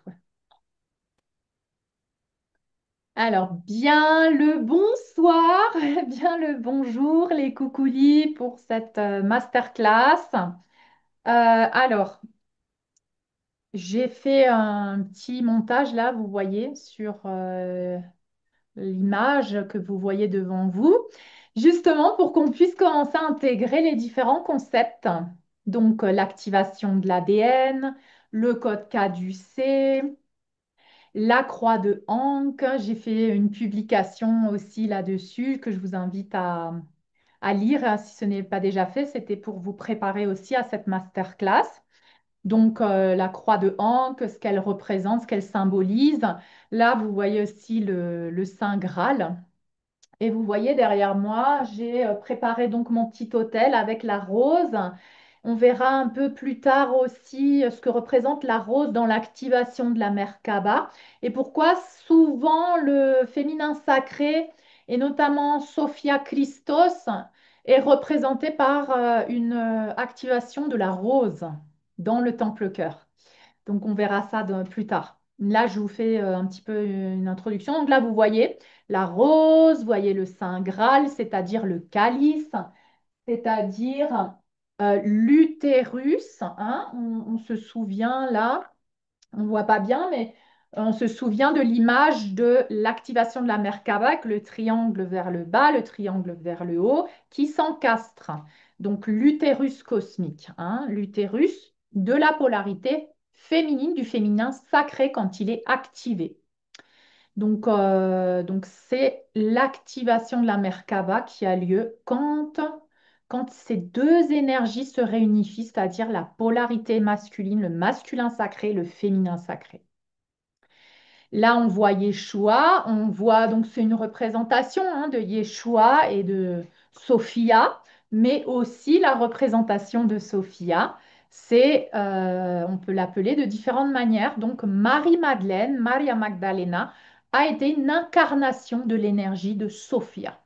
Ouais. Alors, bien le bonsoir, bien le bonjour, les coucoulis pour cette masterclass. Alors, j'ai fait un petit montage là, vous voyez, sur l'image que vous voyez devant vous, justement pour qu'on puisse commencer à intégrer les différents concepts. Donc, l'activation de l'ADN, le code caducé, la croix de Hank. J'ai fait une publication aussi là-dessus que je vous invite à lire si ce n'est pas déjà fait. C'était pour vous préparer aussi à cette masterclass. Donc, la croix de Hank, ce qu'elle représente, ce qu'elle symbolise. Là, vous voyez aussi le Saint Graal. Et vous voyez derrière moi, j'ai préparé donc mon petit hôtel avec la rose. On verra un peu plus tard aussi ce que représente la rose dans l'activation de la Merkaba et pourquoi souvent le féminin sacré et notamment Sophia Christos est représenté par une activation de la rose dans le temple cœur. Donc, on verra ça plus tard. Là, je vous fais un petit peu une introduction. Donc là, vous voyez la rose, vous voyez le Saint Graal, c'est-à-dire le calice, c'est-à-dire l'utérus. Hein. On se souvient là, on ne voit pas bien, mais on se souvient de l'image de l'activation de la Merkaba avec le triangle vers le bas, le triangle vers le haut, qui s'encastre. Donc l'utérus cosmique, hein, l'utérus de la polarité féminine, du féminin sacré quand il est activé. Donc c'est l'activation de la Merkaba qui a lieu quand ces deux énergies se réunifient, c'est-à-dire la polarité masculine, le masculin sacré, le féminin sacré. Là, on voit Yeshua, on voit donc c'est une représentation hein, de Yeshua et de Sophia, mais aussi la représentation de Sophia, on peut l'appeler de différentes manières. Donc Marie-Madeleine, Maria Magdalena, a été une incarnation de l'énergie de Sophia.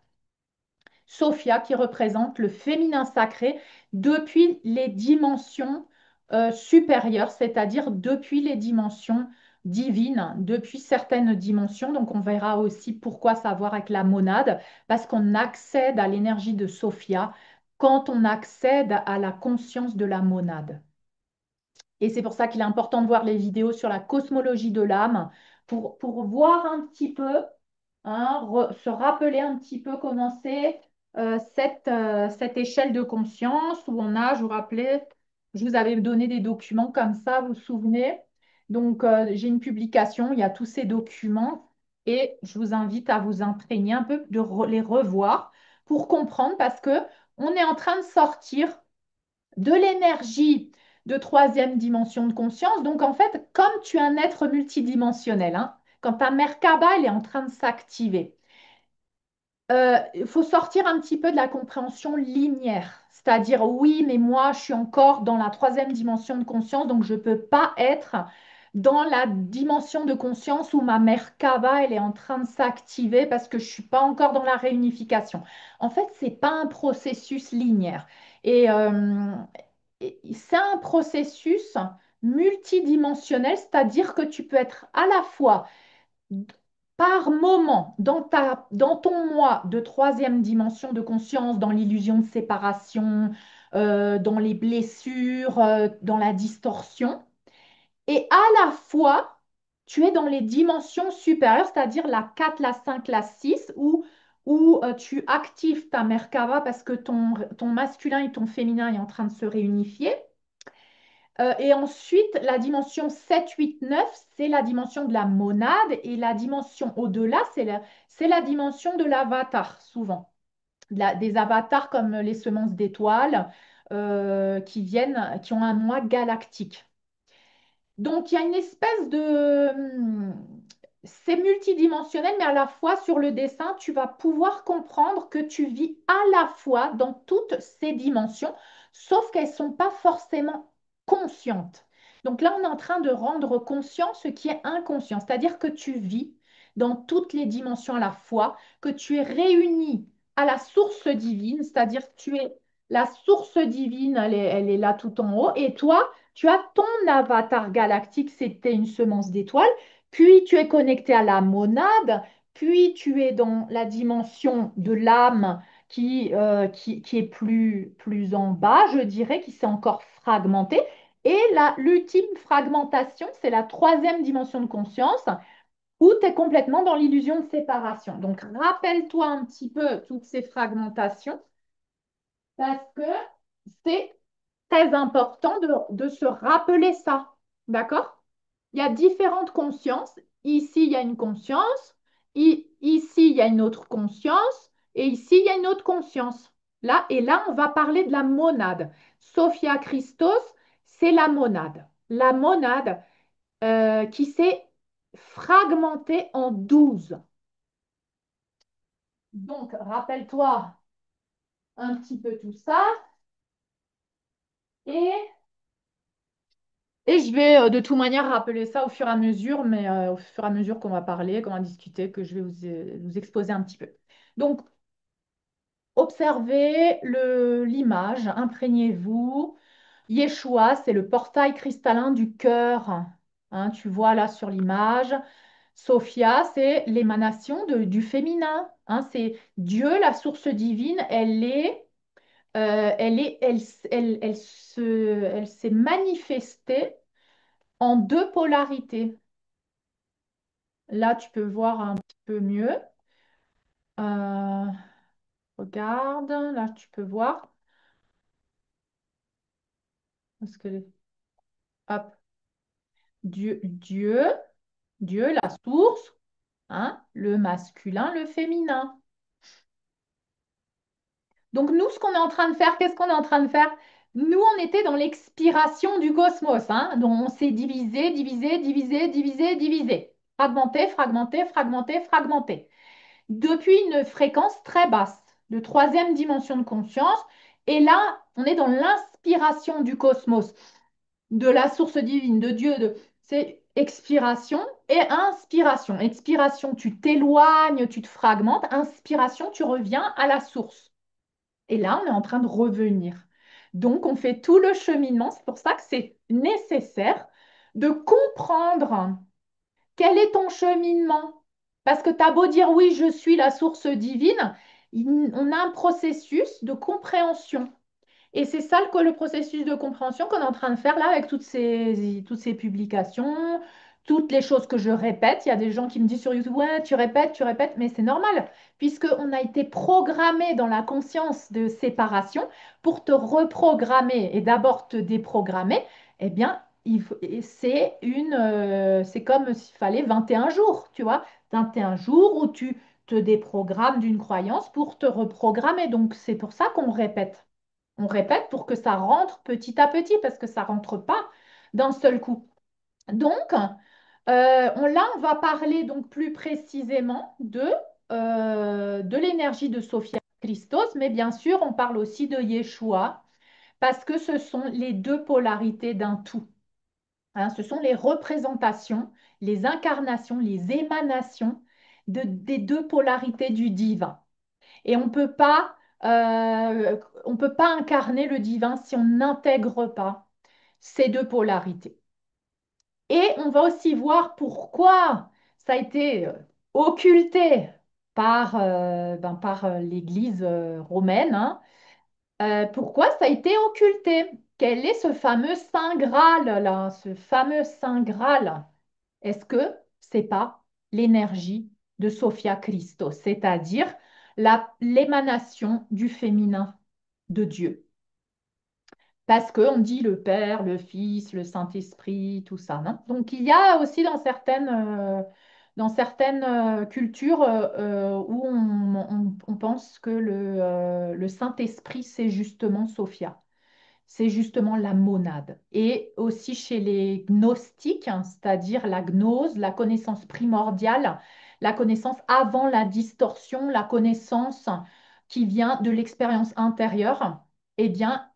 Sophia qui représente le féminin sacré depuis les dimensions supérieures, c'est-à-dire depuis les dimensions divines, depuis certaines dimensions. Donc on verra aussi pourquoi savoir avec la monade, parce qu'on accède à l'énergie de Sophia quand on accède à la conscience de la monade. Et c'est pour ça qu'il est important de voir les vidéos sur la cosmologie de l'âme pour voir un petit peu, hein, se rappeler un petit peu comment c'est cette échelle de conscience où on a, je vous rappelais, je vous avais donné des documents comme ça, vous vous souvenez? Donc, j'ai une publication, il y a tous ces documents et je vous invite à vous imprégner un peu, de les revoir pour comprendre parce que on est en train de sortir de l'énergie de troisième dimension de conscience. Donc, en fait, comme tu es un être multidimensionnel, hein, quand ta Merkaba, elle est en train de s'activer, il faut sortir un petit peu de la compréhension linéaire. C'est-à-dire, oui, mais moi, je suis encore dans la troisième dimension de conscience, donc je ne peux pas être dans la dimension de conscience où ma Merkaba, elle est en train de s'activer parce que je ne suis pas encore dans la réunification. En fait, ce n'est pas un processus linéaire. Et, c'est un processus multidimensionnel, c'est-à-dire que tu peux être à la fois par moment dans ton moi de troisième dimension de conscience, dans l'illusion de séparation, dans les blessures, dans la distorsion, et à la fois tu es dans les dimensions supérieures, c'est-à-dire la 4, la 5, la 6, où tu actives ta Merkava parce que ton masculin et ton féminin est en train de se réunifier. Et ensuite, la dimension 7, 8, 9, c'est la dimension de la monade. Et la dimension au-delà, c'est la dimension de l'avatar, souvent. Des avatars comme les semences d'étoiles qui ont un moi galactique. Donc, il y a une espèce c'est multidimensionnel, mais à la fois sur le dessin, tu vas pouvoir comprendre que tu vis à la fois dans toutes ces dimensions, sauf qu'elles ne sont pas forcément conscientes. Donc là, on est en train de rendre conscient ce qui est inconscient, c'est-à-dire que tu vis dans toutes les dimensions à la fois, que tu es réuni à la source divine, c'est-à-dire que tu es la source divine, elle est là tout en haut, et toi, Tu as ton avatar galactique, c'était une semence d'étoile, puis tu es connecté à la monade, puis tu es dans la dimension de l'âme qui est plus en bas, je dirais, qui s'est encore fragmentée. Et l'ultime fragmentation, c'est la troisième dimension de conscience où tu es complètement dans l'illusion de séparation. Donc, rappelle-toi un petit peu toutes ces fragmentations parce que c'est très important de se rappeler ça. D'accord? Il y a différentes consciences. Ici, il y a une conscience. Ici, il y a une autre conscience. Et ici, il y a une autre conscience. Là, et là, on va parler de la monade. Sophia Christos, c'est la monade. La monade qui s'est fragmentée en 12. Donc, rappelle-toi un petit peu tout ça. Et Et je vais de toute manière rappeler ça au fur et à mesure, mais au fur et à mesure qu'on va parler, qu'on va discuter, que je vais vous exposer un petit peu. Donc, observez l'image, imprégnez-vous. Yeshua, c'est le portail cristallin du cœur. Hein, tu vois là sur l'image. Sophia, c'est l'émanation du féminin. Hein, c'est Dieu, la source divine. Elle s'est manifestée en deux polarités. Là, tu peux voir un petit peu mieux. Euh, regarde, là, tu peux voir. Parce que, hop, Dieu, Dieu, la source, hein, le masculin, le féminin. Donc, nous, ce qu'on est en train de faire, qu'est-ce qu'on est en train de faire? Nous, on était dans l'expiration du cosmos, hein, dont on s'est divisé, divisé, divisé, divisé, divisé. Fragmenté, fragmenté, fragmenté, fragmenté. Depuis une fréquence très basse, de troisième dimension de conscience. Et là, on est dans l'inspiration du cosmos, de la source divine, de Dieu. C'est expiration et inspiration. Expiration, tu t'éloignes, tu te fragmentes. Inspiration, tu reviens à la source. Et là, on est en train de revenir. Donc, on fait tout le cheminement. C'est pour ça que c'est nécessaire de comprendre quel est ton cheminement? Parce que tu as beau dire oui, je suis la source divine, on a un processus de compréhension. Et c'est ça le processus de compréhension qu'on est en train de faire là avec toutes ces publications, toutes les choses que je répète. Il y a des gens qui me disent sur YouTube, ouais, tu répètes, mais c'est normal, puisqu'on a été programmé dans la conscience de séparation pour te reprogrammer et d'abord te déprogrammer. Eh bien, c'est comme s'il fallait 21 jours, tu vois, 21 jours où tu te déprogrammes d'une croyance pour te reprogrammer. Donc, c'est pour ça qu'on répète. On répète pour que ça rentre petit à petit parce que ça rentre pas d'un seul coup. Donc, là, on va parler donc plus précisément de l'énergie de Sophia Christos, mais bien sûr, on parle aussi de Yeshua parce que ce sont les deux polarités d'un tout. Hein, ce sont les représentations, les incarnations, les émanations des deux polarités du divin. Et on peut pas incarner le divin si on n'intègre pas ces deux polarités. Et on va aussi voir pourquoi ça a été occulté par l'Église romaine. Hein. Pourquoi ça a été occulté? Quel est ce fameux Saint Graal là, ce fameux Saint Graal? Est-ce que c'est pas l'énergie de Sophia Christos, c'est-à-dire l'émanation du féminin de Dieu? Parce qu'on dit le Père, le Fils, le Saint-Esprit, tout ça, non? Donc il y a aussi dans certaines cultures où on pense que le Saint-Esprit, c'est justement Sophia. C'est justement la monade. Et aussi chez les gnostiques, hein, c'est-à-dire la gnose, la connaissance primordiale, la connaissance avant la distorsion, la connaissance qui vient de l'expérience intérieure, eh bien,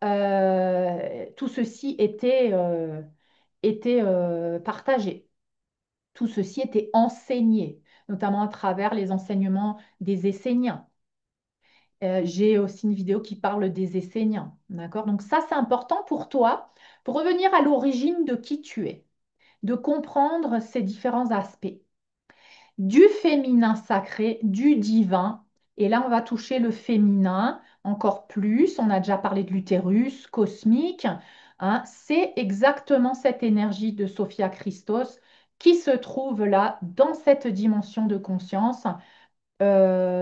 tout ceci était partagé. Tout ceci était enseigné, notamment à travers les enseignements des Esséniens. J'ai aussi une vidéo qui parle des Esséniens. D'accord? Donc ça, c'est important pour toi, pour revenir à l'origine de qui tu es, de comprendre ces différents aspects du féminin sacré, du divin. Et là, on va toucher le féminin encore plus. On a déjà parlé de l'utérus cosmique, hein. C'est exactement cette énergie de Sophia Christos qui se trouve là dans cette dimension de conscience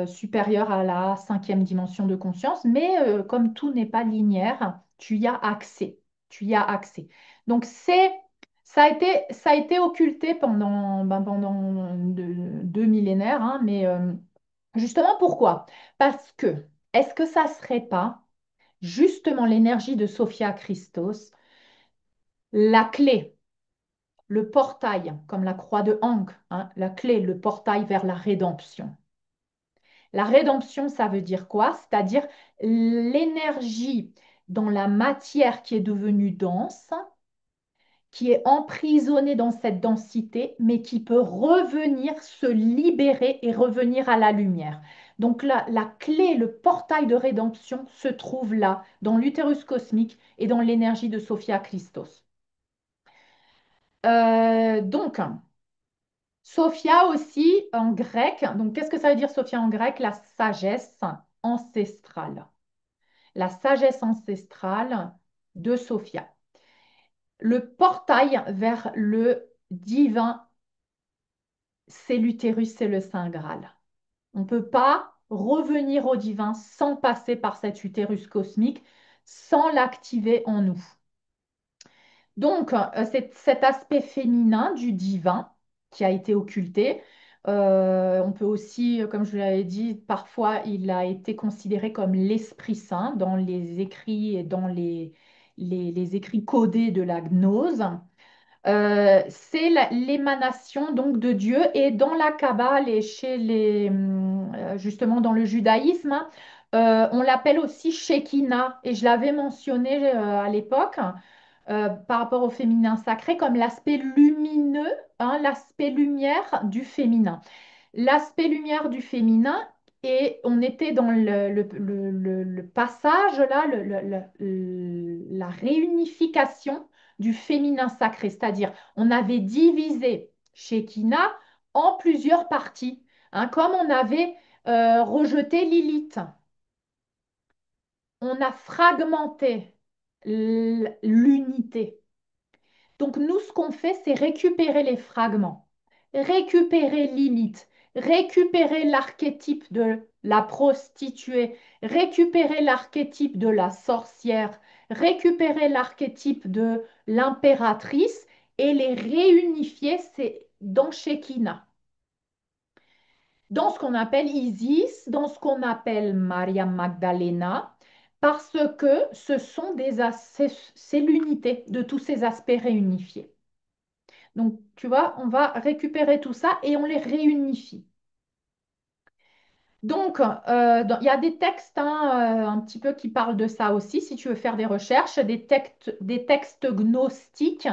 supérieure à la cinquième dimension de conscience. Mais comme tout n'est pas linéaire, tu y as accès. Tu y as accès. Donc, ça a été occulté pendant deux millénaires, hein, mais justement pourquoi? Parce que, est-ce que ça serait pas justement l'énergie de Sophia Christos, la clé, le portail, comme la croix de Ankh, hein, la clé, le portail vers la rédemption? La rédemption, ça veut dire quoi? C'est-à-dire l'énergie dans la matière qui est devenue dense, qui est emprisonnée dans cette densité, mais qui peut revenir se libérer et revenir à la lumière. Donc la clé, le portail de rédemption se trouve là, dans l'utérus cosmique et dans l'énergie de Sophia Christos. Donc, Sophia aussi en grec, donc qu'est-ce que ça veut dire Sophia en grec? La sagesse ancestrale. La sagesse ancestrale de Sophia. Le portail vers le divin, c'est l'utérus, c'est le Saint Graal. On ne peut pas revenir au divin sans passer par cet utérus cosmique, sans l'activer en nous. Donc, c'est cet aspect féminin du divin qui a été occulté. On peut aussi, comme je vous l'avais dit, parfois il a été considéré comme l'Esprit Saint dans les écrits et dans les écrits codés de la gnose. C'est l'émanation donc de Dieu et dans la Kabbale et chez justement dans le judaïsme, hein, on l'appelle aussi Shekinah et je l'avais mentionné à l'époque par rapport au féminin sacré comme l'aspect lumineux, hein, l'aspect lumière du féminin. L'aspect lumière du féminin et on était dans le passage là, la réunification du féminin sacré, c'est-à-dire on avait divisé Shekinah en plusieurs parties, hein, comme on avait rejeté Lilith. On a fragmenté l'unité. Donc nous, ce qu'on fait, c'est récupérer les fragments, récupérer Lilith, récupérer l'archétype de la prostituée, récupérer l'archétype de la sorcière, récupérer l'archétype de l'impératrice et les réunifier c'est dans Shekinah, dans ce qu'on appelle Isis, dans ce qu'on appelle Maria Magdalena, parce que c'est l'unité de tous ces aspects réunifiés. Donc, tu vois, on va récupérer tout ça et on les réunifie. Donc, il y a des textes hein, un petit peu qui parlent de ça aussi, si tu veux faire des recherches, des textes gnostiques,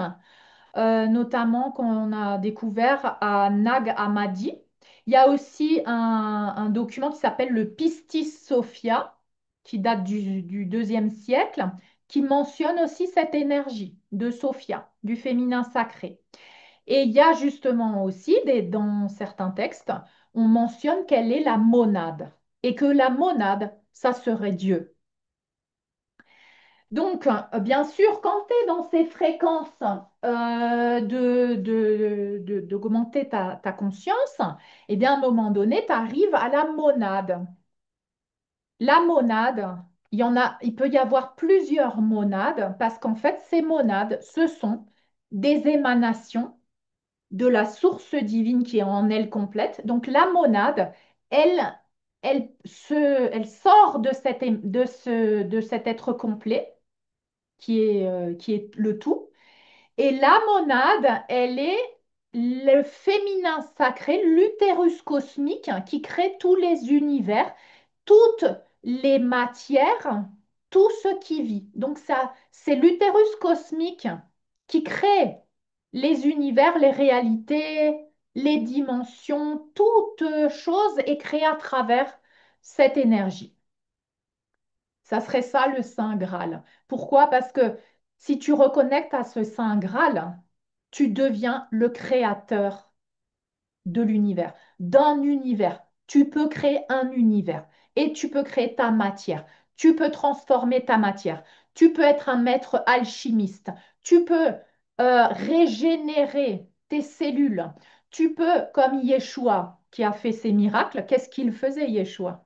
notamment qu'on a découvert à Nag Hammadi. Il y a aussi un document qui s'appelle le Pistis Sophia, qui date du deuxième siècle, qui mentionne aussi cette énergie de Sophia, du féminin sacré. Et il y a justement aussi, dans certains textes, on mentionne qu'elle est la monade et que la monade, ça serait Dieu. Donc, bien sûr, quand tu es dans ces fréquences d'augmenter ta conscience, eh bien, à un moment donné, tu arrives à la monade. La monade, il peut y avoir plusieurs monades parce qu'en fait, ces monades, ce sont des émanations de la source divine qui est en elle complète. Donc la monade, elle, elle sort de cet être complet qui est le tout. Et la monade, elle est le féminin sacré, l'utérus cosmique hein, qui crée tous les univers, toutes les matières, tout ce qui vit. Donc ça, c'est l'utérus cosmique qui crée les univers, les réalités, les dimensions, toute chose est créée à travers cette énergie. Ça serait ça le Saint Graal. Pourquoi? Parce que si tu reconnectes à ce Saint Graal, tu deviens le créateur de l'univers, d'un univers. Tu peux créer un univers et tu peux créer ta matière. Tu peux transformer ta matière. Tu peux être un maître alchimiste. Tu peux régénérer tes cellules. Tu peux, comme Yeshua qui a fait ses miracles, qu'est-ce qu'il faisait, Yeshua?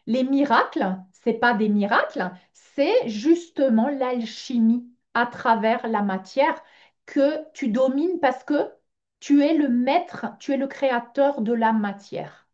Les miracles, c'est pas des miracles, c'est justement l'alchimie à travers la matière que tu domines parce que tu es le maître, tu es le créateur de la matière.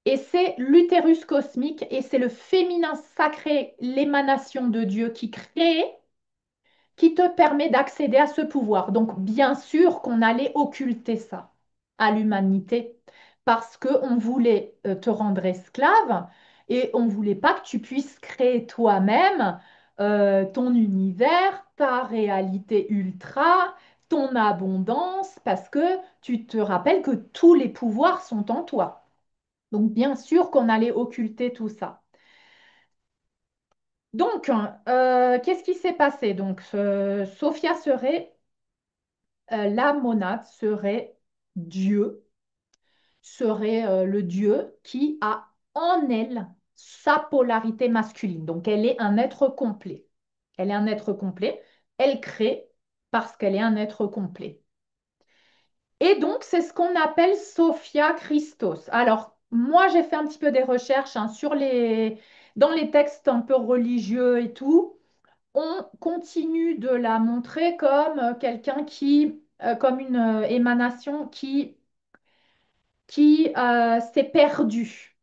Et c'est l'utérus cosmique et c'est le féminin sacré, l'émanation de Dieu qui te permet d'accéder à ce pouvoir. Donc, bien sûr qu'on allait occulter ça à l'humanité parce qu'on voulait te rendre esclave et on ne voulait pas que tu puisses créer toi-même ton univers, ta réalité ultra, ton abondance, parce que tu te rappelles que tous les pouvoirs sont en toi. Donc, bien sûr qu'on allait occulter tout ça. Donc, qu'est-ce qui s'est passé? Donc, Sophia serait la monade serait Dieu, serait le Dieu qui a en elle sa polarité masculine. Donc elle est un être complet. Elle est un être complet. Elle crée parce qu'elle est un être complet. Et donc c'est ce qu'on appelle Sophia Christos. Alors moi j'ai fait un petit peu des recherches hein, dans les textes un peu religieux et tout. On continue de la montrer comme quelqu'un comme une émanation qui s'est perdue,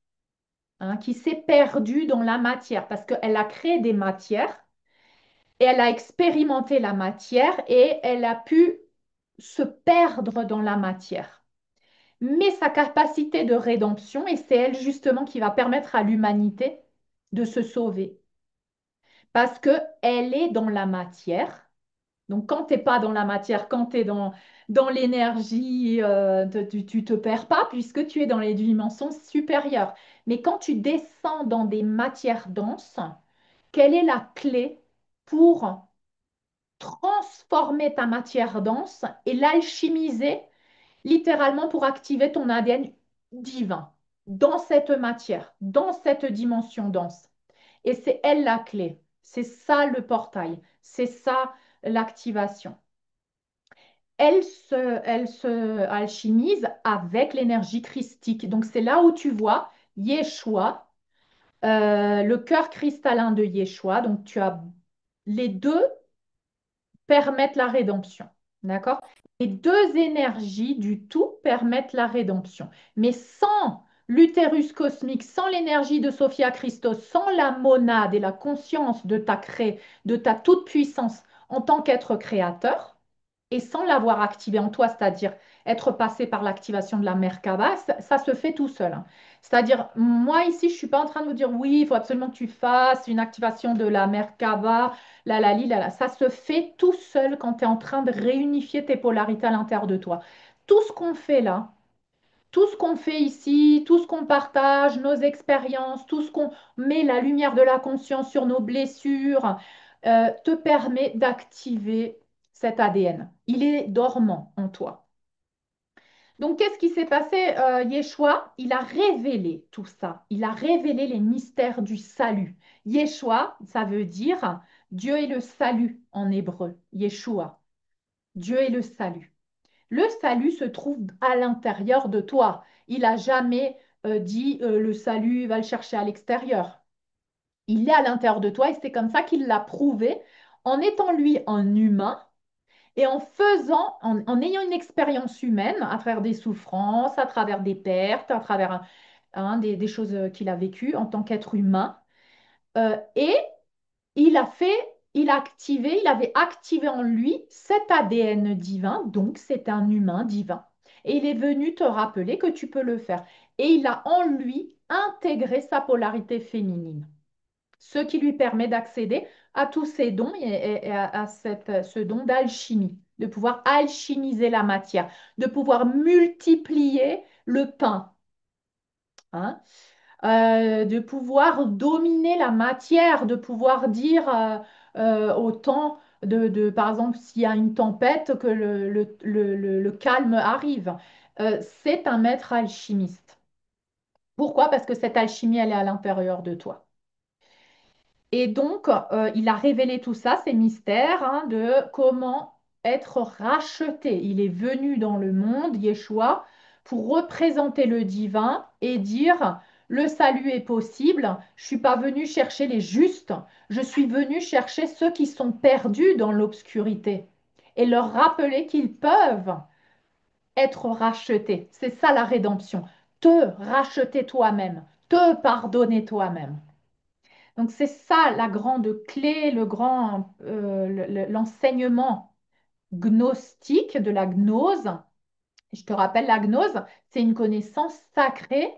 hein, qui s'est perdue dans la matière, parce qu'elle a créé des matières et elle a expérimenté la matière et elle a pu se perdre dans la matière. Mais sa capacité de rédemption, et c'est elle justement qui va permettre à l'humanité de se sauver, parce qu'elle est dans la matière. Donc, quand tu n'es pas dans la matière, quand tu es dans l'énergie, tu te perds pas puisque tu es dans les dimensions supérieures. Mais quand tu descends dans des matières denses, quelle est la clé pour transformer ta matière dense et l'alchimiser littéralement pour activer ton ADN divin dans cette matière, dans cette dimension dense? Et c'est elle la clé. C'est ça le portail. C'est ça l'activation. Elle se alchimise avec l'énergie christique. Donc c'est là où tu vois Yeshua, le cœur cristallin de Yeshua. Donc tu as les deux permettent la rédemption. D'accord? Les deux énergies du tout permettent la rédemption. Mais sans l'utérus cosmique, sans l'énergie de Sophia Christos, sans la monade et la conscience de ta toute-puissance en tant qu'être créateur, et sans l'avoir activé en toi, c'est-à-dire être passé par l'activation de la Merkaba, ça se fait tout seul, hein. C'est-à-dire, moi ici, je ne suis pas en train de vous dire oui, il faut absolument que tu fasses une activation de la Merkaba, la. Ça se fait tout seul quand tu es en train de réunifier tes polarités à l'intérieur de toi. Tout ce qu'on fait là, tout ce qu'on fait ici, tout ce qu'on partage, nos expériences, tout ce qu'on met la lumière de la conscience sur nos blessures, te permet d'activer cet ADN. Il est dormant en toi. Donc, qu'est-ce qui s'est passé? Yeshua, il a révélé tout ça. Il a révélé les mystères du salut. Yeshua, ça veut dire Dieu est le salut en hébreu. Yeshua, Dieu est le salut. Le salut se trouve à l'intérieur de toi. Il n'a jamais dit le salut, va le chercher à l'extérieur. Il est à l'intérieur de toi et c'est comme ça qu'il l'a prouvé en étant lui un humain et en ayant une expérience humaine à travers des souffrances, à travers des pertes, à travers des choses qu'il a vécues en tant qu'être humain. Et il a fait, il avait activé en lui cet ADN divin, donc c'est un humain divin. Et il est venu te rappeler que tu peux le faire. Et il a en lui intégré sa polarité féminine, ce qui lui permet d'accéder à tous ces dons et à ce don d'alchimie, de pouvoir alchimiser la matière, de pouvoir multiplier le pain, hein. de pouvoir dominer la matière, de pouvoir dire au temps par exemple, s'il y a une tempête, que le calme arrive. C'est un maître alchimiste. Pourquoi? Parce que cette alchimie, elle est à l'intérieur de toi. Et donc, il a révélé tout ça, ces mystères, hein, de comment être racheté. Il est venu dans le monde, Yeshua, pour représenter le divin et dire, le salut est possible. Je suis pas venu chercher les justes, je suis venu chercher ceux qui sont perdus dans l'obscurité et leur rappeler qu'ils peuvent être rachetés. C'est ça la rédemption. Te racheter toi-même, te pardonner toi-même. Donc c'est ça la grande clé, l'enseignement gnostique de la gnose. Je te rappelle, la gnose, c'est une connaissance sacrée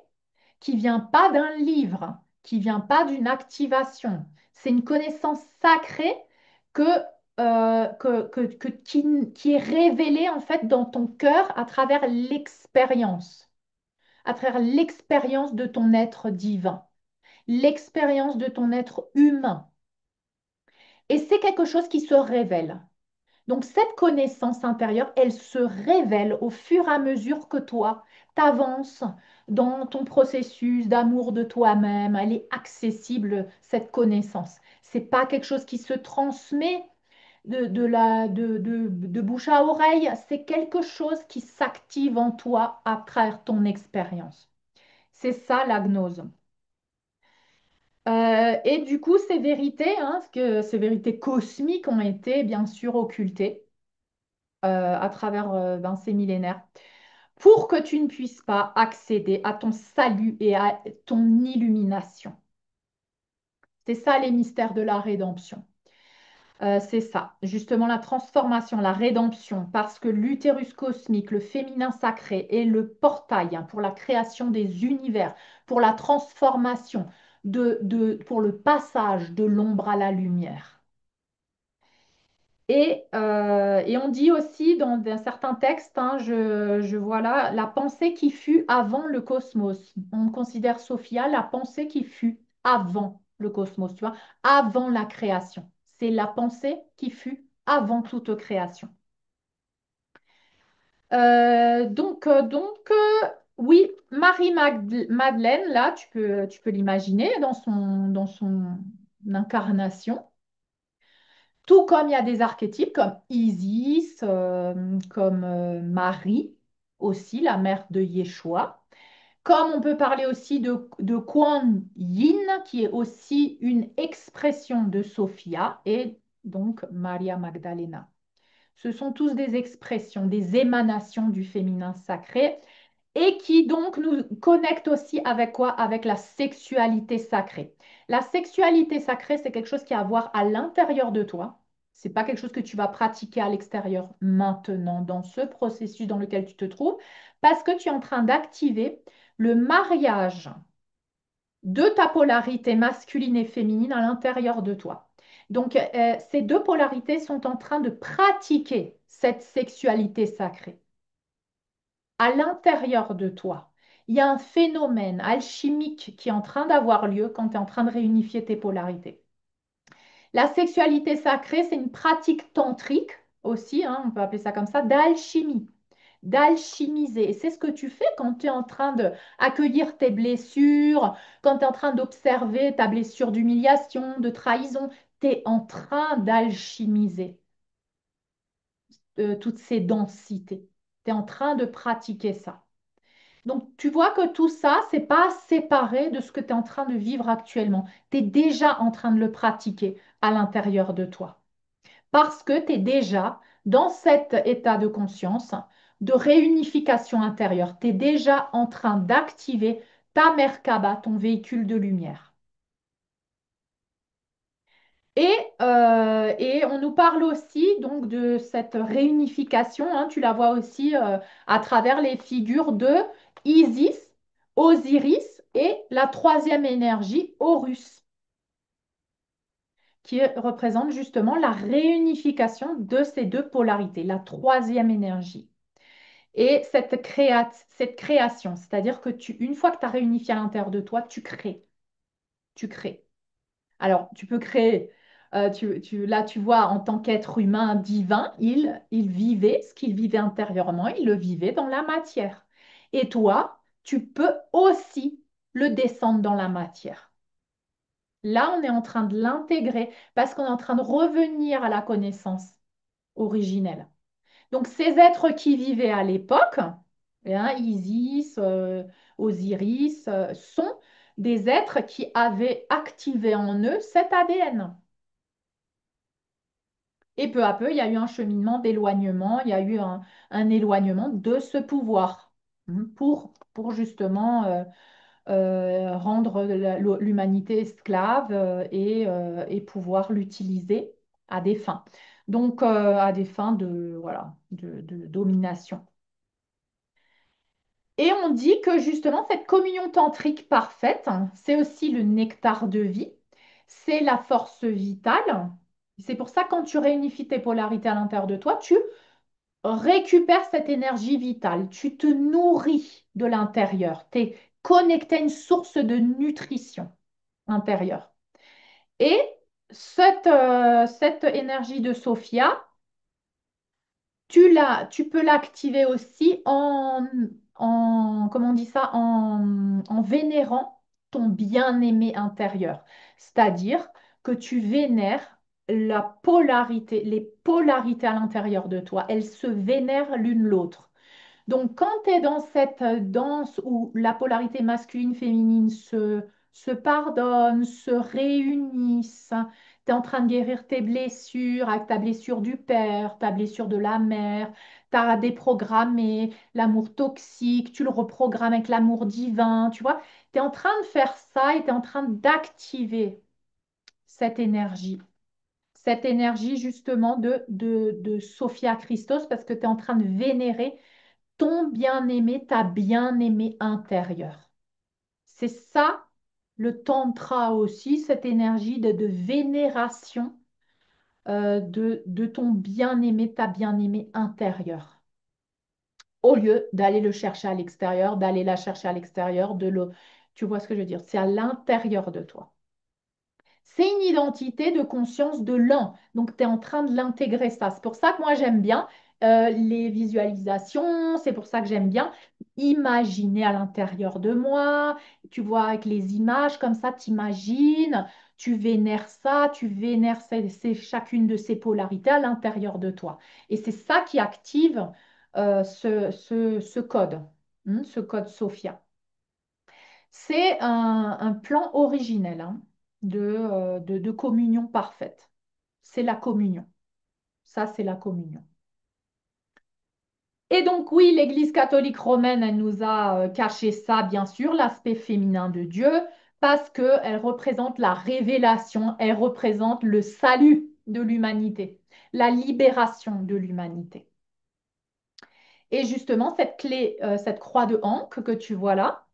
qui vient pas d'un livre, qui vient pas d'une activation. C'est une connaissance sacrée que, qui est révélée en fait dans ton cœur à travers l'expérience de ton être divin, l'expérience de ton être humain. Et c'est quelque chose qui se révèle. Donc cette connaissance intérieure, elle se révèle au fur et à mesure que toi, t'avances dans ton processus d'amour de toi-même. Elle est accessible, cette connaissance. C'est pas quelque chose qui se transmet de bouche à oreille, c'est quelque chose qui s'active en toi à travers ton expérience. C'est ça la gnose. Et du coup, ces vérités, hein, ces vérités cosmiques ont été bien sûr occultées à travers ces millénaires pour que tu ne puisses pas accéder à ton salut et à ton illumination. C'est ça les mystères de la rédemption. C'est ça, justement la transformation, la rédemption, parce que l'utérus cosmique, le féminin sacré, est le portail, hein, pour la création des univers, pour la transformation, pour le passage de l'ombre à la lumière. Et on dit aussi dans certains textes, hein, je vois là, la pensée qui fut avant le cosmos. On considère Sophia la pensée qui fut avant le cosmos, tu vois, avant la création. C'est la pensée qui fut avant toute création. Oui, Madeleine, là, tu peux l'imaginer dans son incarnation. Tout comme il y a des archétypes comme Isis, comme Marie, aussi la mère de Yeshua. Comme on peut parler aussi de Kuan Yin, qui est aussi une expression de Sophia, et donc Maria Magdalena. Ce sont tous des expressions, des émanations du féminin sacré et qui donc nous connectent aussi avec quoi? Avec la sexualité sacrée. La sexualité sacrée, c'est quelque chose qui a à voir à l'intérieur de toi. C'est pas quelque chose que tu vas pratiquer à l'extérieur maintenant, dans ce processus dans lequel tu te trouves, parce que tu es en train d'activer le mariage de ta polarité masculine et féminine à l'intérieur de toi. Donc, ces deux polarités sont en train de pratiquer cette sexualité sacrée à l'intérieur de toi. Il y a un phénomène alchimique qui est en train d'avoir lieu quand tu es en train de réunifier tes polarités. La sexualité sacrée, c'est une pratique tantrique aussi, hein, on peut appeler ça comme ça, d'alchimie, d'alchimiser. Et c'est ce que tu fais quand tu es en train d'accueillir tes blessures, quand tu es en train d'observer ta blessure d'humiliation, de trahison. Tu es en train d'alchimiser toutes ces densités. Tu es en train de pratiquer ça. Donc, tu vois que tout ça, c'est pas séparé de ce que tu es en train de vivre actuellement. Tu es déjà en train de le pratiquer à l'intérieur de toi. Parce que tu es déjà dans cet état de conscience, de réunification intérieure. Tu es déjà en train d'activer ta Merkaba, ton véhicule de lumière. Et on nous parle aussi donc de cette réunification, hein, tu la vois aussi à travers les figures de Isis, Osiris et la troisième énergie, Horus, qui représente justement la réunification de ces deux polarités, la troisième énergie. Et cette création, c'est-à-dire que une fois que tu as réunifié à l'intérieur de toi, tu crées, tu crées. Alors, tu peux créer, là, tu vois, en tant qu'être humain divin, il vivait ce qu'il vivait intérieurement, il le vivait dans la matière. Et toi, tu peux aussi le descendre dans la matière. Là, on est en train de l'intégrer parce qu'on est en train de revenir à la connaissance originelle. Donc, ces êtres qui vivaient à l'époque, Isis, Osiris, sont des êtres qui avaient activé en eux cet ADN. Et peu à peu, il y a eu un cheminement d'éloignement, il y a eu un éloignement de ce pouvoir pour justement rendre l'humanité esclave et pouvoir l'utiliser à des fins. Donc, à des fins de, voilà, de domination. Et on dit que justement, cette communion tantrique parfaite, c'est aussi le nectar de vie, c'est la force vitale. C'est pour ça, quand tu réunifies tes polarités à l'intérieur de toi, tu récupères cette énergie vitale, tu te nourris de l'intérieur, tu es connecté à une source de nutrition intérieure. Et cette énergie de Sophia, tu peux l'activer aussi comment on dit ça, en vénérant ton bien-aimé intérieur. C'est-à-dire que tu vénères la polarité, les polarités à l'intérieur de toi. Elles se vénèrent l'une l'autre. Donc, quand tu es dans cette danse où la polarité masculine-féminine se pardonnent, se réunissent, tu es en train de guérir tes blessures avec ta blessure du père, ta blessure de la mère, tu as déprogrammé l'amour toxique, tu le reprogrammes avec l'amour divin, tu vois, tu es en train de faire ça et tu es en train d'activer cette énergie. Cette énergie justement de Sophia Christos parce que tu es en train de vénérer ton bien-aimé, ta bien-aimée intérieure. C'est ça le tantra aussi, cette énergie de vénération de ton bien-aimé, ta bien-aimée intérieure. Au lieu d'aller le chercher à l'extérieur, d'aller la chercher à l'extérieur, tu vois ce que je veux dire? C'est à l'intérieur de toi. C'est une identité de conscience de l'un. Donc, tu es en train de l'intégrer ça. C'est pour ça que moi, j'aime bien les visualisations. C'est pour ça que j'aime bien imaginer à l'intérieur de moi. Tu vois, avec les images, comme ça, tu imagines, tu vénères ça, tu vénères chacune de ces polarités à l'intérieur de toi. Et c'est ça qui active ce code, ce code Sophia. C'est un plan originel de communion parfaite. C'est la communion. Ça, c'est la communion. Et donc, oui, l'Église catholique romaine, elle nous a caché ça, bien sûr, l'aspect féminin de Dieu, parce qu'elle représente la révélation, elle représente le salut de l'humanité, la libération de l'humanité. Et justement, cette clé, cette croix de Ankh que tu vois là,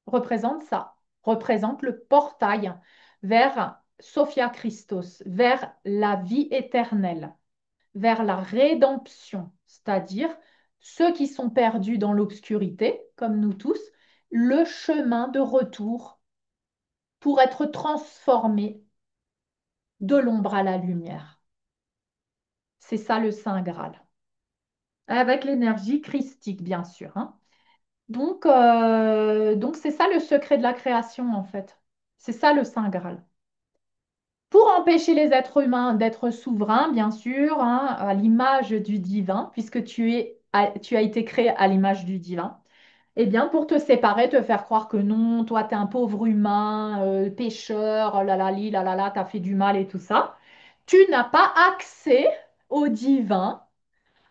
représente ça, représente le portail vers Sophia Christos, vers la vie éternelle, vers la rédemption, c'est-à-dire ceux qui sont perdus dans l'obscurité, comme nous tous, le chemin de retour pour être transformés de l'ombre à la lumière. C'est ça le Saint Graal, avec l'énergie christique, bien sûr, hein. Donc c'est ça le secret de la création, en fait. C'est ça le Saint Graal. Pour empêcher les êtres humains d'être souverains, bien sûr, hein, à l'image du divin, puisque tu as été créé à l'image du divin, eh bien, pour te séparer, te faire croire que non, toi, tu es un pauvre humain, pécheur, oh là là, là là là, tu as fait du mal et tout ça, tu n'as pas accès au divin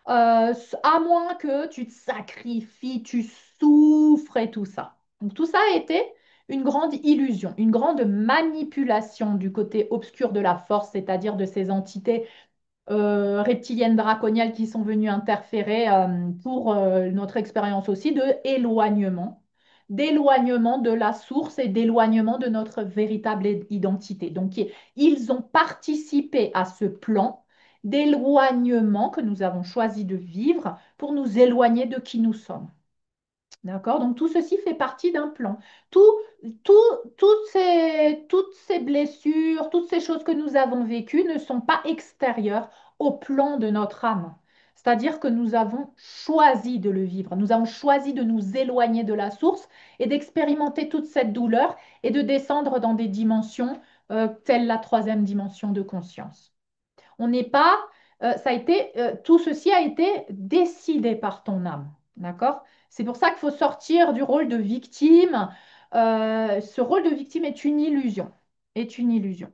à moins que tu te sacrifies, tu souffres et tout ça. Donc tout ça a été une grande illusion, une grande manipulation du côté obscur de la force, c'est-à-dire de ces entités reptiliennes draconiales qui sont venues interférer pour notre expérience aussi de éloignement, d'éloignement de la source et d'éloignement de notre véritable identité. Donc ils ont participé à ce plan d'éloignement que nous avons choisi de vivre pour nous éloigner de qui nous sommes. D'accord? Donc tout ceci fait partie d'un plan. Tout, toutes ces blessures, toutes ces choses que nous avons vécues ne sont pas extérieures au plan de notre âme. C'est-à-dire que nous avons choisi de le vivre. Nous avons choisi de nous éloigner de la source et d'expérimenter toute cette douleur et de descendre dans des dimensions telles la troisième dimension de conscience. On n'est pas, tout ceci a été décidé par ton âme, d'accord? C'est pour ça qu'il faut sortir du rôle de victime. Ce rôle de victime est une illusion, est une illusion.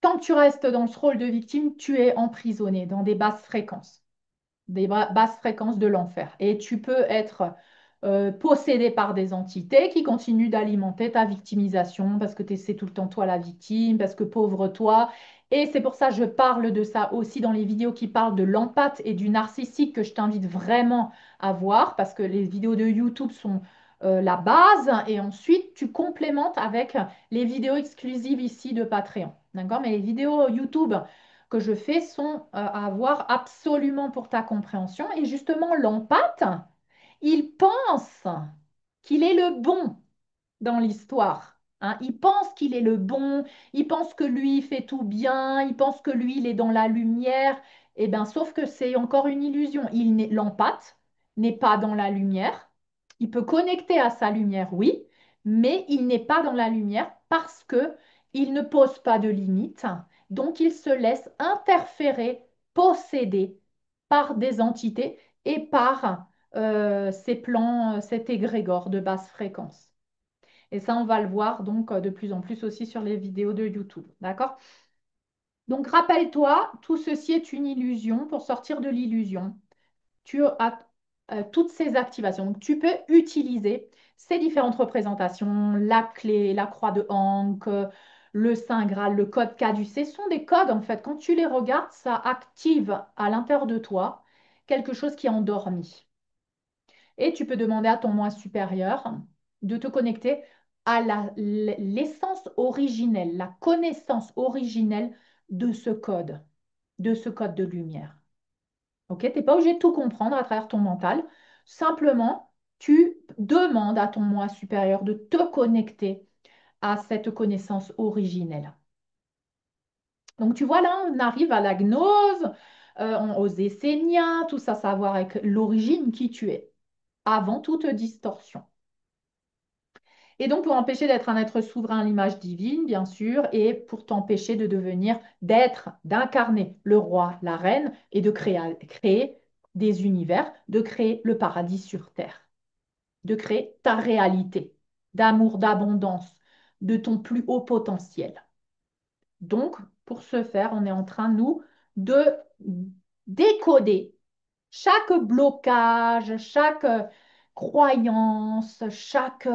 Tant que tu restes dans ce rôle de victime, tu es emprisonné dans des basses fréquences, basses fréquences de l'enfer. Et tu peux être possédé par des entités qui continuent d'alimenter ta victimisation parce que c'est tout le temps toi la victime, parce que pauvre toi. Et c'est pour ça que je parle de ça aussi dans les vidéos qui parlent de l'empathe et du narcissique que je t'invite vraiment à voir parce que les vidéos de YouTube sont la base et ensuite tu complémentes avec les vidéos exclusives ici de Patreon. D'accord? Mais les vidéos YouTube que je fais sont à voir absolument pour ta compréhension. Et justement, l'empathe, il pense qu'il est le bon dans l'histoire. Hein. Il pense qu'il est le bon, il pense que lui il fait tout bien, il pense que lui il est dans la lumière. Eh bien, sauf que c'est encore une illusion. L'empathe n'est pas dans la lumière. Il peut connecter à sa lumière, oui, mais il n'est pas dans la lumière parce que il ne pose pas de limites. Donc, il se laisse interférer, posséder par des entités et par ces plans, cet égrégore de basse fréquence. Et ça, on va le voir donc de plus en plus aussi sur les vidéos de YouTube. D'accord? Donc, rappelle-toi, tout ceci est une illusion. Pour sortir de l'illusion, tu as toutes ces activations. Donc, tu peux utiliser ces différentes représentations, la clé, la croix de Hank, le Saint Graal, le code caducé. Ce sont des codes, en fait. Quand tu les regardes, ça active à l'intérieur de toi quelque chose qui est endormi. Et tu peux demander à ton moi supérieur de te connecter à l'essence originelle, la connaissance originelle de ce code de lumière. Ok, tu n'es pas obligé de tout comprendre à travers ton mental. Simplement, tu demandes à ton moi supérieur de te connecter à cette connaissance originelle. Donc, tu vois, là, on arrive à la gnose, aux esséniens, tout ça, ça a à voir avec l'origine, qui tu es, avant toute distorsion. Et donc, pour empêcher d'être un être souverain à l'image divine, bien sûr, et pour t'empêcher de devenir, d'incarner le roi, la reine, et de créer des univers, de créer le paradis sur terre, de créer ta réalité d'amour, d'abondance, de ton plus haut potentiel. Donc, pour ce faire, on est en train, nous, de décoder chaque blocage, chaque croyance, chaque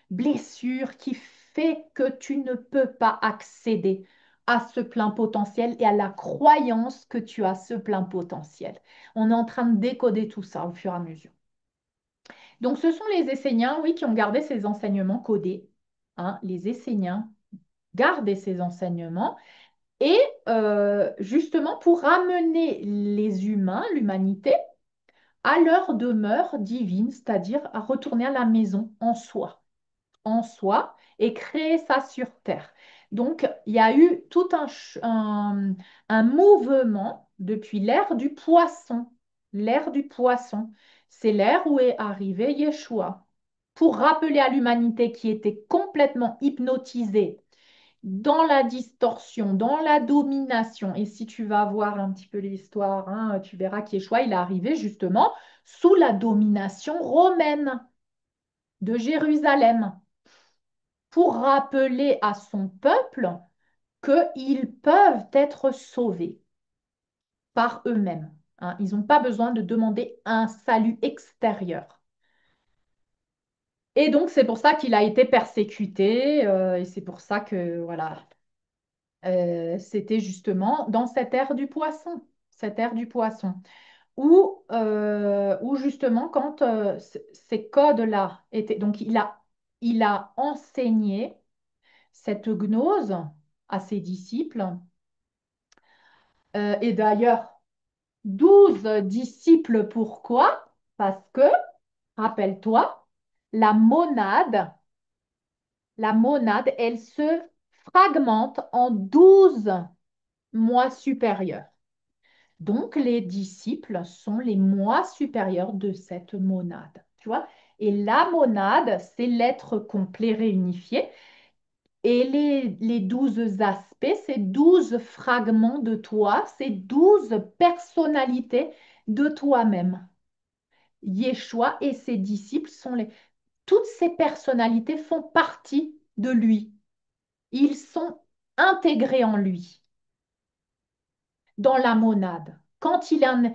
blessure qui fait que tu ne peux pas accéder à ce plein potentiel et à la croyance que tu as ce plein potentiel. On est en train de décoder tout ça au fur et à mesure. Donc, ce sont les Esséniens, oui, qui ont gardé ces enseignements codés. Hein, les Esséniens gardaient ces enseignements et justement pour ramener les humains, l'humanité, à leur demeure divine, c'est-à-dire à retourner à la maison en soi, et créer ça sur Terre. Donc, il y a eu tout un mouvement depuis l'ère du poisson. L'ère du poisson, c'est l'ère où est arrivé Yeshua pour rappeler à l'humanité qui était complètement hypnotisée dans la distorsion, dans la domination. Et si tu vas voir un petit peu l'histoire, hein, tu verras qu'Yeshua, il est arrivé justement sous la domination romaine de Jérusalem pour rappeler à son peuple qu'ils peuvent être sauvés par eux-mêmes. Hein. Ils n'ont pas besoin de demander un salut extérieur. Et donc, c'est pour ça qu'il a été persécuté, et c'est pour ça que, voilà, c'était justement dans cette ère du poisson, cette ère du poisson, où justement, quand ces codes-là étaient, donc il a enseigné cette gnose à ses disciples Et d'ailleurs, 12 disciples, pourquoi? Parce que, rappelle-toi, la monade, la monade, elle se fragmente en 12 mois supérieurs. Donc, les disciples sont les mois supérieurs de cette monade. Tu vois? Et la monade, c'est l'être complet réunifié. Et les 12 aspects, c'est 12 fragments de toi, c'est 12 personnalités de toi-même. Yeshua et ses disciples sont les... Toutes ces personnalités font partie de lui. Ils sont intégrés en lui, dans la monade. Quand il est un...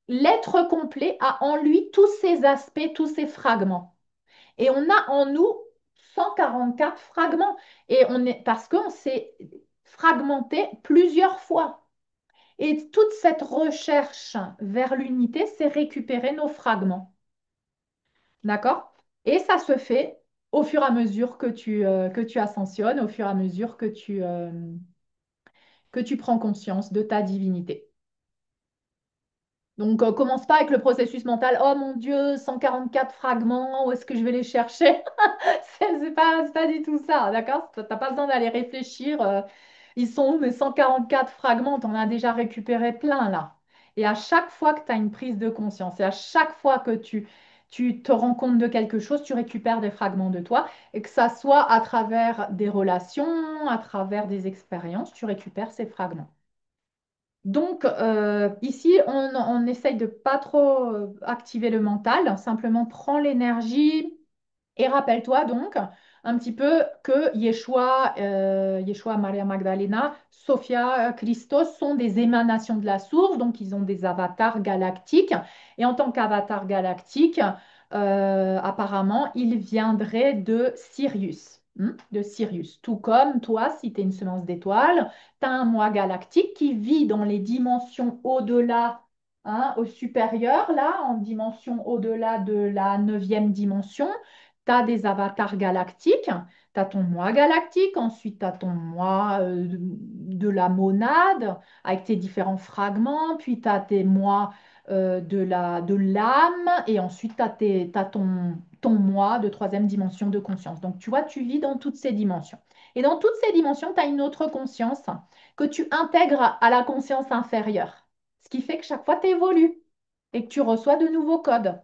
L'être complet a en lui tous ces aspects, tous ces fragments. Et on a en nous 144 fragments. Et on est... Parce qu'on s'est fragmenté plusieurs fois. Et toute cette recherche vers l'unité, c'est récupérer nos fragments. D'accord? Et ça se fait au fur et à mesure que tu ascensionnes, au fur et à mesure que tu prends conscience de ta divinité. Donc, commence pas avec le processus mental. Oh mon Dieu, 144 fragments, où est-ce que je vais les chercher? C'est pas du tout ça, d'accord? T'as pas besoin d'aller réfléchir. Ils sont où mes 144 fragments? Tu en as déjà récupéré plein là. Et à chaque fois que tu as une prise de conscience et à chaque fois que tu te rends compte de quelque chose, tu récupères des fragments de toi. Et que ça soit à travers des relations, à travers des expériences, tu récupères ces fragments. Donc, ici, on essaye de pas trop activer le mental, simplement prends l'énergie et rappelle-toi donc un petit peu que Yeshua, Maria Magdalena, Sophia, Christos sont des émanations de la source, donc ils ont des avatars galactiques. Et en tant qu'avatar galactique, apparemment, ils viendraient de Sirius. De Sirius. Tout comme toi, si tu es une semence d'étoiles, tu as un moi galactique qui vit dans les dimensions au-delà, hein, au supérieur, là, en dimension au-delà de la neuvième dimension. Tu as des avatars galactiques, tu as ton moi galactique, ensuite tu as ton moi de la monade avec tes différents fragments, puis tu as tes moi de l'âme, et ensuite tu as ton moi de troisième dimension de conscience. Donc tu vois, tu vis dans toutes ces dimensions. Et dans toutes ces dimensions, tu as une autre conscience que tu intègres à la conscience inférieure, ce qui fait que chaque fois tu évolues et que tu reçois de nouveaux codes.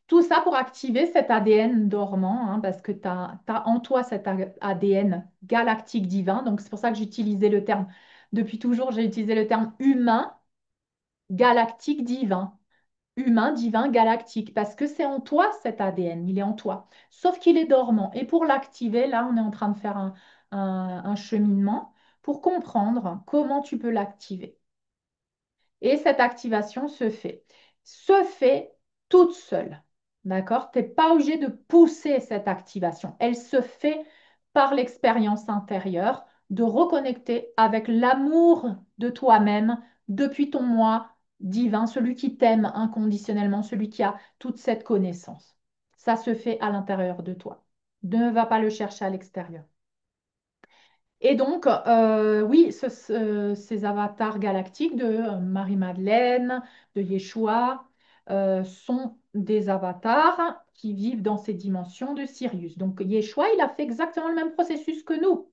Tout ça pour activer cet ADN dormant, hein, parce que tu as en toi cet ADN galactique divin. Donc, c'est pour ça que j'utilisais le terme, depuis toujours, j'ai utilisé le terme humain, galactique, divin. Humain, divin, galactique, parce que c'est en toi cet ADN, il est en toi. Sauf qu'il est dormant. Et pour l'activer, là, on est en train de faire un cheminement pour comprendre comment tu peux l'activer. Et cette activation se fait toute seule. D'accord? Tu n'es pas obligé de pousser cette activation. Elle se fait par l'expérience intérieure de reconnecter avec l'amour de toi-même depuis ton moi divin, celui qui t'aime inconditionnellement, celui qui a toute cette connaissance. Ça se fait à l'intérieur de toi. Ne va pas le chercher à l'extérieur. Et donc, oui, ces avatars galactiques de Marie-Madeleine, de Yeshua, sont des avatars qui vivent dans ces dimensions de Sirius. Donc, Yeshua, il a fait exactement le même processus que nous.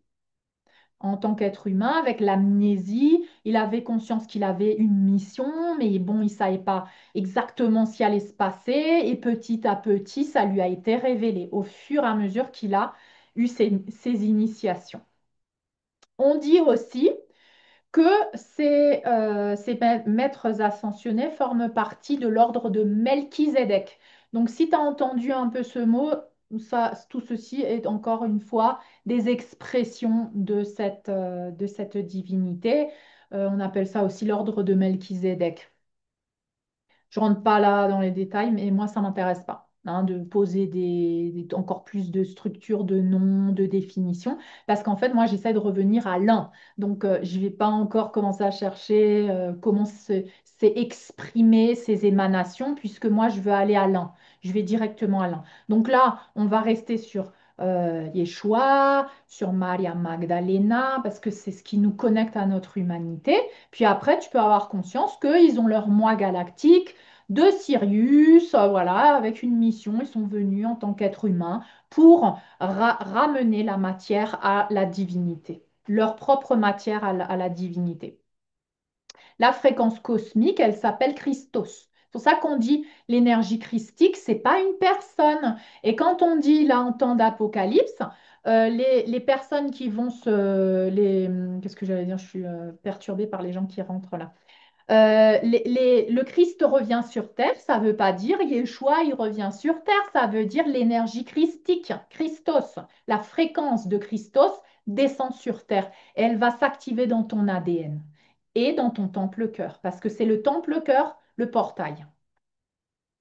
En tant qu'être humain, avec l'amnésie, il avait conscience qu'il avait une mission, mais bon, il ne savait pas exactement ce qui allait se passer. Et petit à petit, ça lui a été révélé au fur et à mesure qu'il a eu ses initiations. On dit aussi que ces maîtres ascensionnés forment partie de l'ordre de Melchizedek. Donc, si tu as entendu un peu ce mot, ça, tout ceci est encore une fois des expressions de cette divinité. On appelle ça aussi l'ordre de Melchizedek. Je rentre pas là dans les détails, mais moi, ça m'intéresse pas, hein, de poser encore plus de structures, de noms, de définitions, parce qu'en fait, moi, j'essaie de revenir à l'un. Donc, je vais pas encore commencer à chercher comment c'est exprimé ces émanations, puisque moi, je veux aller à l'un. Je vais directement à l'un. Donc là, on va rester sur Yeshua, sur Maria Magdalena, parce que c'est ce qui nous connecte à notre humanité. Puis après, tu peux avoir conscience qu'ils ont leur moi galactique de Sirius, voilà, avec une mission. Ils sont venus en tant qu'êtres humains pour ramener la matière à la divinité, leur propre matière à la divinité. La fréquence cosmique, elle s'appelle Christos. C'est pour ça qu'on dit l'énergie christique, c'est pas une personne. Et quand on dit là en temps d'Apocalypse, les personnes qui vont qu'est-ce que j'allais dire? Je suis perturbée par les gens qui rentrent là. Le Christ revient sur terre, ça ne veut pas dire Yeshua, il revient sur terre, ça veut dire l'énergie christique, Christos. La fréquence de Christos descend sur terre et elle va s'activer dans ton ADN et dans ton temple-cœur, parce que c'est le temple-cœur, le portail.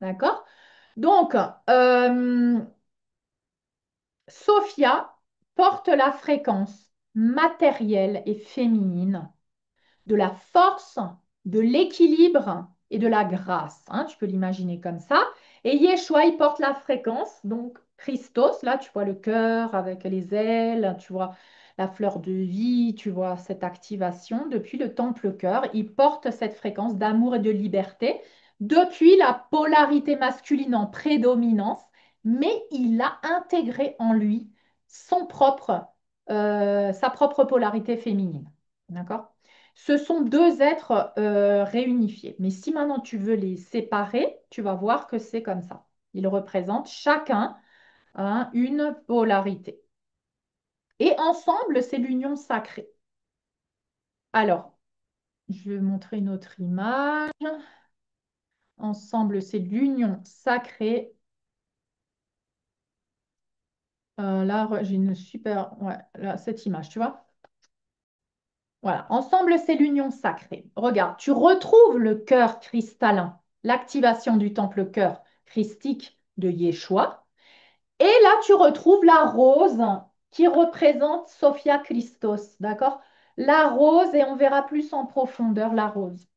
D'accord? Donc, Sophia porte la fréquence matérielle et féminine de la force, de l'équilibre et de la grâce. Hein, tu peux l'imaginer comme ça. Et Yeshua, il porte la fréquence, donc Christos, là, tu vois le cœur avec les ailes, tu vois la fleur de vie, tu vois cette activation depuis le temple-cœur. Il porte cette fréquence d'amour et de liberté depuis la polarité masculine en prédominance, mais il a intégré en lui sa propre polarité féminine. D'accord? Ce sont deux êtres réunifiés. Mais si maintenant tu veux les séparer, tu vas voir que c'est comme ça. Ils représentent chacun, hein, une polarité. Et ensemble, c'est l'union sacrée. Alors, je vais montrer une autre image. Ensemble, c'est l'union sacrée. Là, j'ai une super... Ouais, là, cette image, tu vois? Voilà. Ensemble, c'est l'union sacrée. Regarde, tu retrouves le cœur cristallin, l'activation du temple cœur christique de Yeshua. Et là, tu retrouves la rose qui représente Sophia Christos, d'accord? La rose, et on verra plus en profondeur la rose.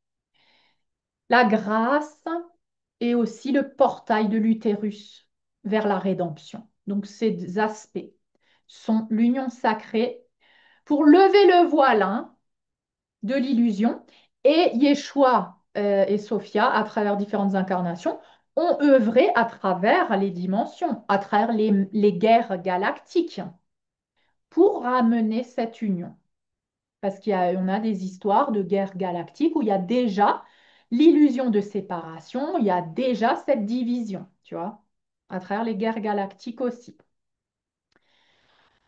La grâce et aussi le portail de l'utérus vers la rédemption. Donc, ces aspects sont l'union sacrée pour lever le voile, hein, de l'illusion. Et Yeshua et Sophia, à travers différentes incarnations, ont œuvré à travers les dimensions, à travers les guerres galactiques, pour ramener cette union. Parce qu'on a des histoires de guerres galactiques où il y a déjà l'illusion de séparation, il y a déjà cette division, tu vois, à travers les guerres galactiques aussi.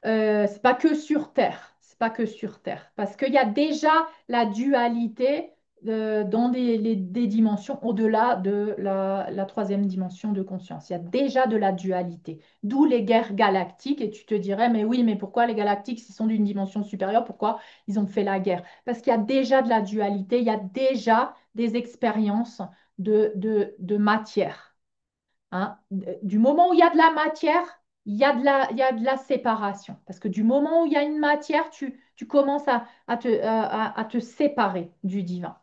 C'est pas que sur Terre, c'est pas que sur Terre, parce qu'il y a déjà la dualité dans des dimensions au-delà de la troisième dimension de conscience. Il y a déjà de la dualité, d'où les guerres galactiques. Et tu te dirais, mais oui, mais pourquoi les galactiques, s'ils sont d'une dimension supérieure, pourquoi ils ont fait la guerre? Parce qu'il y a déjà de la dualité, il y a déjà des expériences de matière. Hein. Du moment où il y a de la matière, il y a de la séparation. Parce que du moment où il y a une matière, tu commences à te séparer du divin.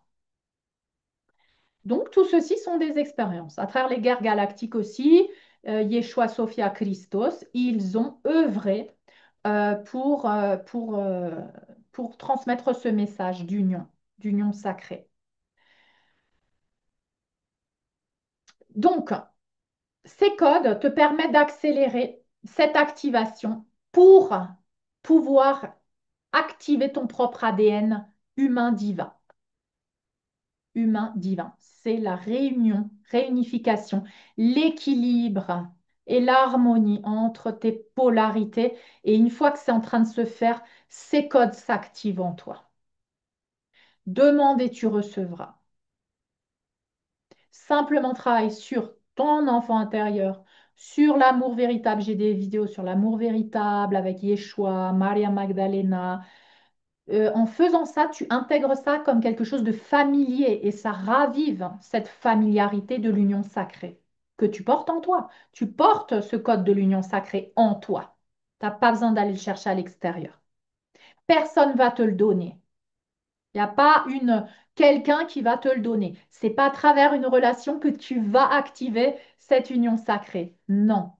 Donc, tout ceci sont des expériences. À travers les guerres galactiques aussi, Yeshua, Sophia, Christos, ils ont œuvré pour transmettre ce message d'union sacrée. Donc, ces codes te permettent d'accélérer cette activation pour pouvoir activer ton propre ADN humain divin. Humain divin, c'est la réunion, réunification, l'équilibre et l'harmonie entre tes polarités. Et une fois que c'est en train de se faire, ces codes s'activent en toi. Demande et tu recevras. Simplement travaille sur ton enfant intérieur, sur l'amour véritable. J'ai des vidéos sur l'amour véritable avec Yeshua, Maria Magdalena. En faisant ça, tu intègres ça comme quelque chose de familier et ça ravive cette familiarité de l'union sacrée que tu portes en toi. Tu portes ce code de l'union sacrée en toi. Tu n'as pas besoin d'aller le chercher à l'extérieur. Personne ne va te le donner. Il n'y a pas quelqu'un qui va te le donner. C'est pas à travers une relation que tu vas activer cette union sacrée. Non.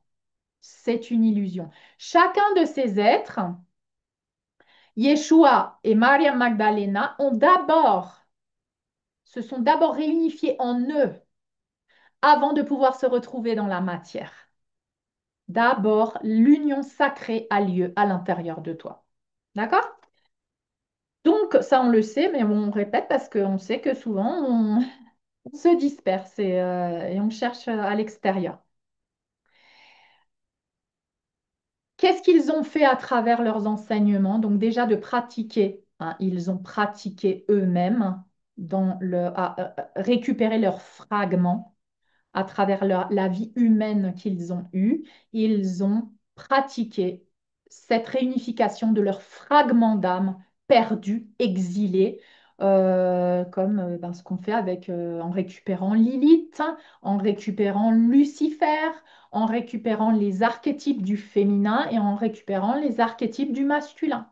C'est une illusion. Chacun de ces êtres, Yeshua et Maria Magdalena, se sont d'abord réunifiés en eux avant de pouvoir se retrouver dans la matière. D'abord, l'union sacrée a lieu à l'intérieur de toi. D'accord? Donc, ça, on le sait, mais on répète parce qu'on sait que souvent, on se disperse et on cherche à l'extérieur. Qu'est-ce qu'ils ont fait à travers leurs enseignements? Donc déjà de pratiquer, hein, ils ont pratiqué eux-mêmes à récupérer leurs fragments à travers la vie humaine qu'ils ont eue. Ils ont pratiqué cette réunification de leurs fragments d'âme perdus, exilés, comme ben, ce qu'on fait en récupérant Lilith, en récupérant Lucifer, en récupérant les archétypes du féminin et en récupérant les archétypes du masculin.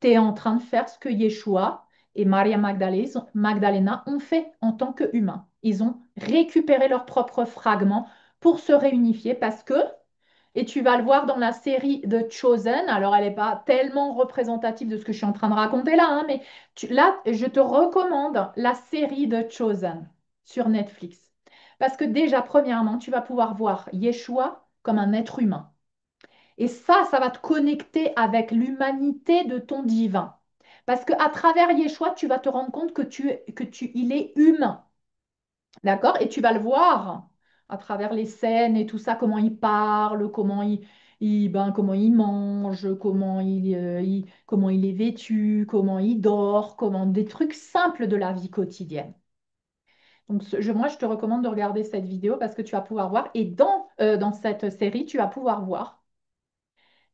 Tu es en train de faire ce que Yeshua et Maria Magdalena ont fait en tant qu'humains. Ils ont récupéré leurs propres fragments pour se réunifier parce que, et tu vas le voir dans la série The Chosen, alors elle n'est pas tellement représentative de ce que je suis en train de raconter là, hein, mais là, je te recommande la série The Chosen sur Netflix. Parce que déjà, premièrement, tu vas pouvoir voir Yeshua comme un être humain. Et ça va te connecter avec l'humanité de ton divin. Parce qu'à travers Yeshua, tu vas te rendre compte il est humain. D'accord? Et tu vas le voir à travers les scènes et tout ça, comment il parle, comment il mange, comment il est vêtu, comment il dort, comment des trucs simples de la vie quotidienne. Donc, moi, je te recommande de regarder cette vidéo parce que tu vas pouvoir voir. Et dans cette série, tu vas pouvoir voir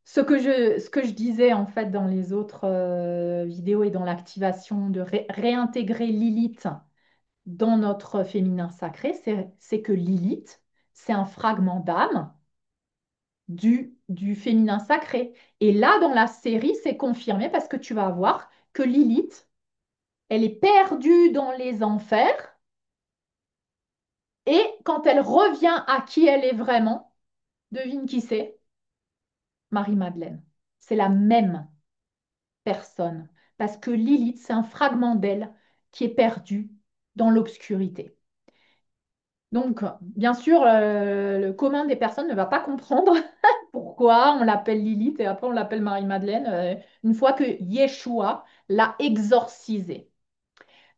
ce que je disais en fait dans les autres vidéos et dans l'activation de réintégrer Lilith dans notre féminin sacré, c'est que Lilith, c'est un fragment d'âme du féminin sacré. Et là, dans la série, c'est confirmé parce que tu vas voir que Lilith, elle est perdue dans les enfers et quand elle revient à qui elle est vraiment, devine qui c'est? Marie-Madeleine. C'est la même personne. Parce que Lilith, c'est un fragment d'elle qui est perdu dans l'obscurité. Donc, bien sûr, le commun des personnes ne va pas comprendre pourquoi on l'appelle Lilith et après on l'appelle Marie-Madeleine, une fois que Yeshua l'a exorcisée.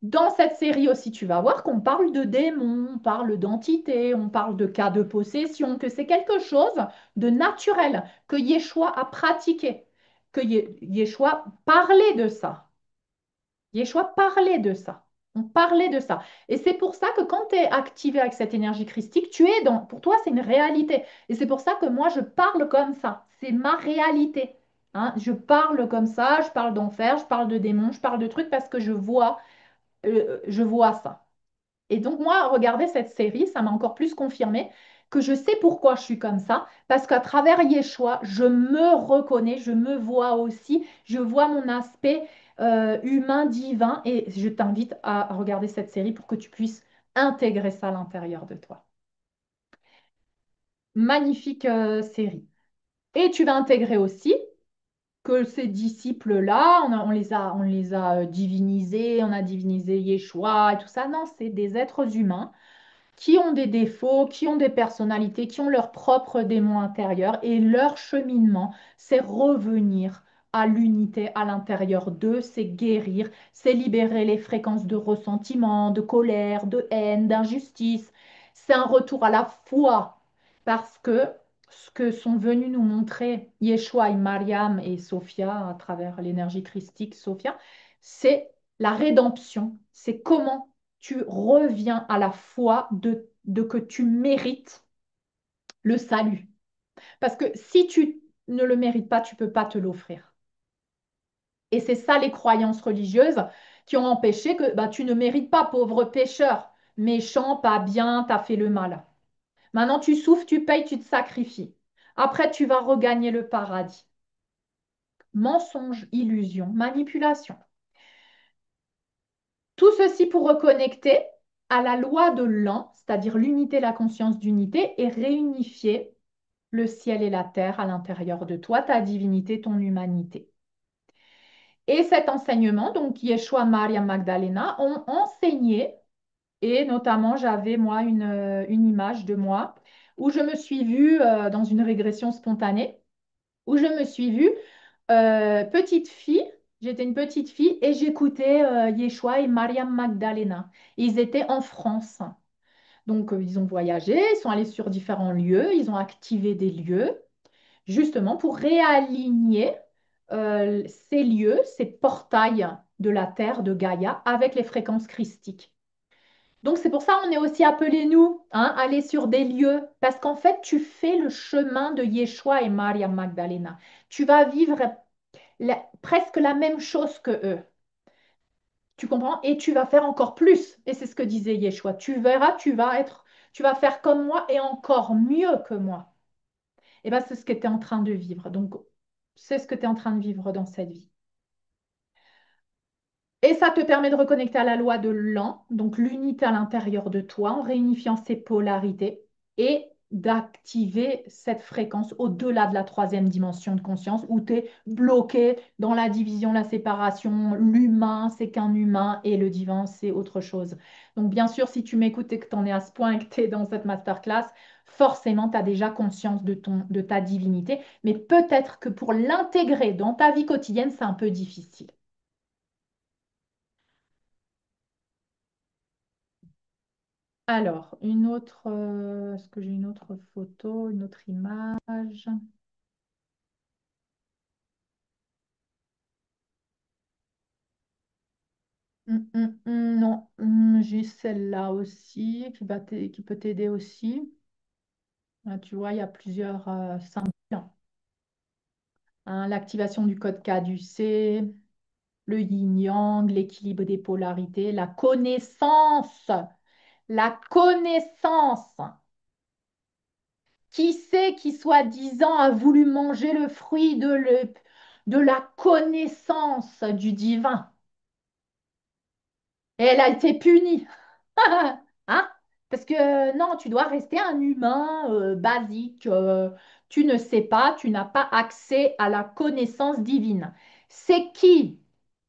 Dans cette série aussi, tu vas voir qu'on parle de démons, on parle d'entités, on parle de cas de possession, que c'est quelque chose de naturel, que Yeshua a pratiqué, que Yeshua parlait de ça. Yeshua parlait de ça. On parlait de ça. Et c'est pour ça que quand tu es activé avec cette énergie christique, pour toi, c'est une réalité. Et c'est pour ça que moi, je parle comme ça. C'est ma réalité. Hein. Je parle comme ça, je parle d'enfer, je parle de démons, je parle de trucs parce que je vois ça. Et donc, moi, regarder cette série, ça m'a encore plus confirmé que je sais pourquoi je suis comme ça, parce qu'à travers Yeshua, je me reconnais, je me vois aussi, je vois mon aspect humain, divin, et je t'invite à regarder cette série pour que tu puisses intégrer ça à l'intérieur de toi. Magnifique série. Et tu vas intégrer aussi que ces disciples-là, on les a divinisés, on a divinisé Yeshua et tout ça. Non, c'est des êtres humains qui ont des défauts, qui ont des personnalités, qui ont leurs propres démons intérieurs et leur cheminement, c'est revenir à l'unité à l'intérieur d'eux, c'est guérir, c'est libérer les fréquences de ressentiment, de colère, de haine, d'injustice. C'est un retour à la foi parce que ce que sont venus nous montrer Yeshua et Mariam et Sophia à travers l'énergie christique Sophia, c'est la rédemption, c'est comment tu reviens à la foi de que tu mérites le salut. Parce que si tu ne le mérites pas, tu ne peux pas te l'offrir. Et c'est ça les croyances religieuses qui ont empêché que bah, tu ne mérites pas, pauvre pécheur, méchant, pas bien, t'as fait le mal. Maintenant, tu souffres, tu payes, tu te sacrifies. Après, tu vas regagner le paradis. Mensonge, illusion, manipulation. Tout ceci pour reconnecter à la loi de l'un, c'est-à-dire l'unité, la conscience d'unité, et réunifier le ciel et la terre à l'intérieur de toi, ta divinité, ton humanité. Et cet enseignement, donc Yeshua, Maria Magdalena, ont enseigné, et notamment j'avais moi une image de moi où je me suis vue dans une régression spontanée, où je me suis vue petite fille, j'étais une petite fille et j'écoutais Yeshua et Maria Magdalena. Ils étaient en France. Donc, ils ont voyagé, ils sont allés sur différents lieux, ils ont activé des lieux, justement pour réaligner ces lieux, ces portails de la Terre, de Gaïa, avec les fréquences christiques. Donc, c'est pour ça qu'on est aussi appelés, nous, hein, aller sur des lieux, parce qu'en fait, tu fais le chemin de Yeshua et Maria Magdalena. Tu vas vivre presque la même chose que eux. Tu comprends? Et tu vas faire encore plus. Et c'est ce que disait Yeshua. Tu verras, tu vas faire comme moi et encore mieux que moi. Et bien, c'est ce que tu es en train de vivre. Donc, c'est ce que tu es en train de vivre dans cette vie. Et ça te permet de reconnecter à la loi de l'an, donc l'unité à l'intérieur de toi, en réunifiant ces polarités et d'activer cette fréquence au-delà de la troisième dimension de conscience où tu es bloqué dans la division, la séparation. L'humain, c'est qu'un humain et le divin, c'est autre chose. Donc, bien sûr, si tu m'écoutes et que tu en es à ce point et que tu es dans cette masterclass, forcément, tu as déjà conscience de ta divinité. Mais peut-être que pour l'intégrer dans ta vie quotidienne, c'est un peu difficile. Alors, est-ce que j'ai une autre photo, une autre image? Non. J'ai celle-là aussi qui peut t'aider aussi. Là, tu vois, il y a plusieurs symboles, hein. L'activation du code caducé, le yin-yang, l'équilibre des polarités, la connaissance. La connaissance. Qui c'est qui, soi-disant, a voulu manger le fruit de la connaissance du divin? Et elle a été punie. Hein? Parce que non, tu dois rester un humain basique. Tu ne sais pas, tu n'as pas accès à la connaissance divine. C'est qui?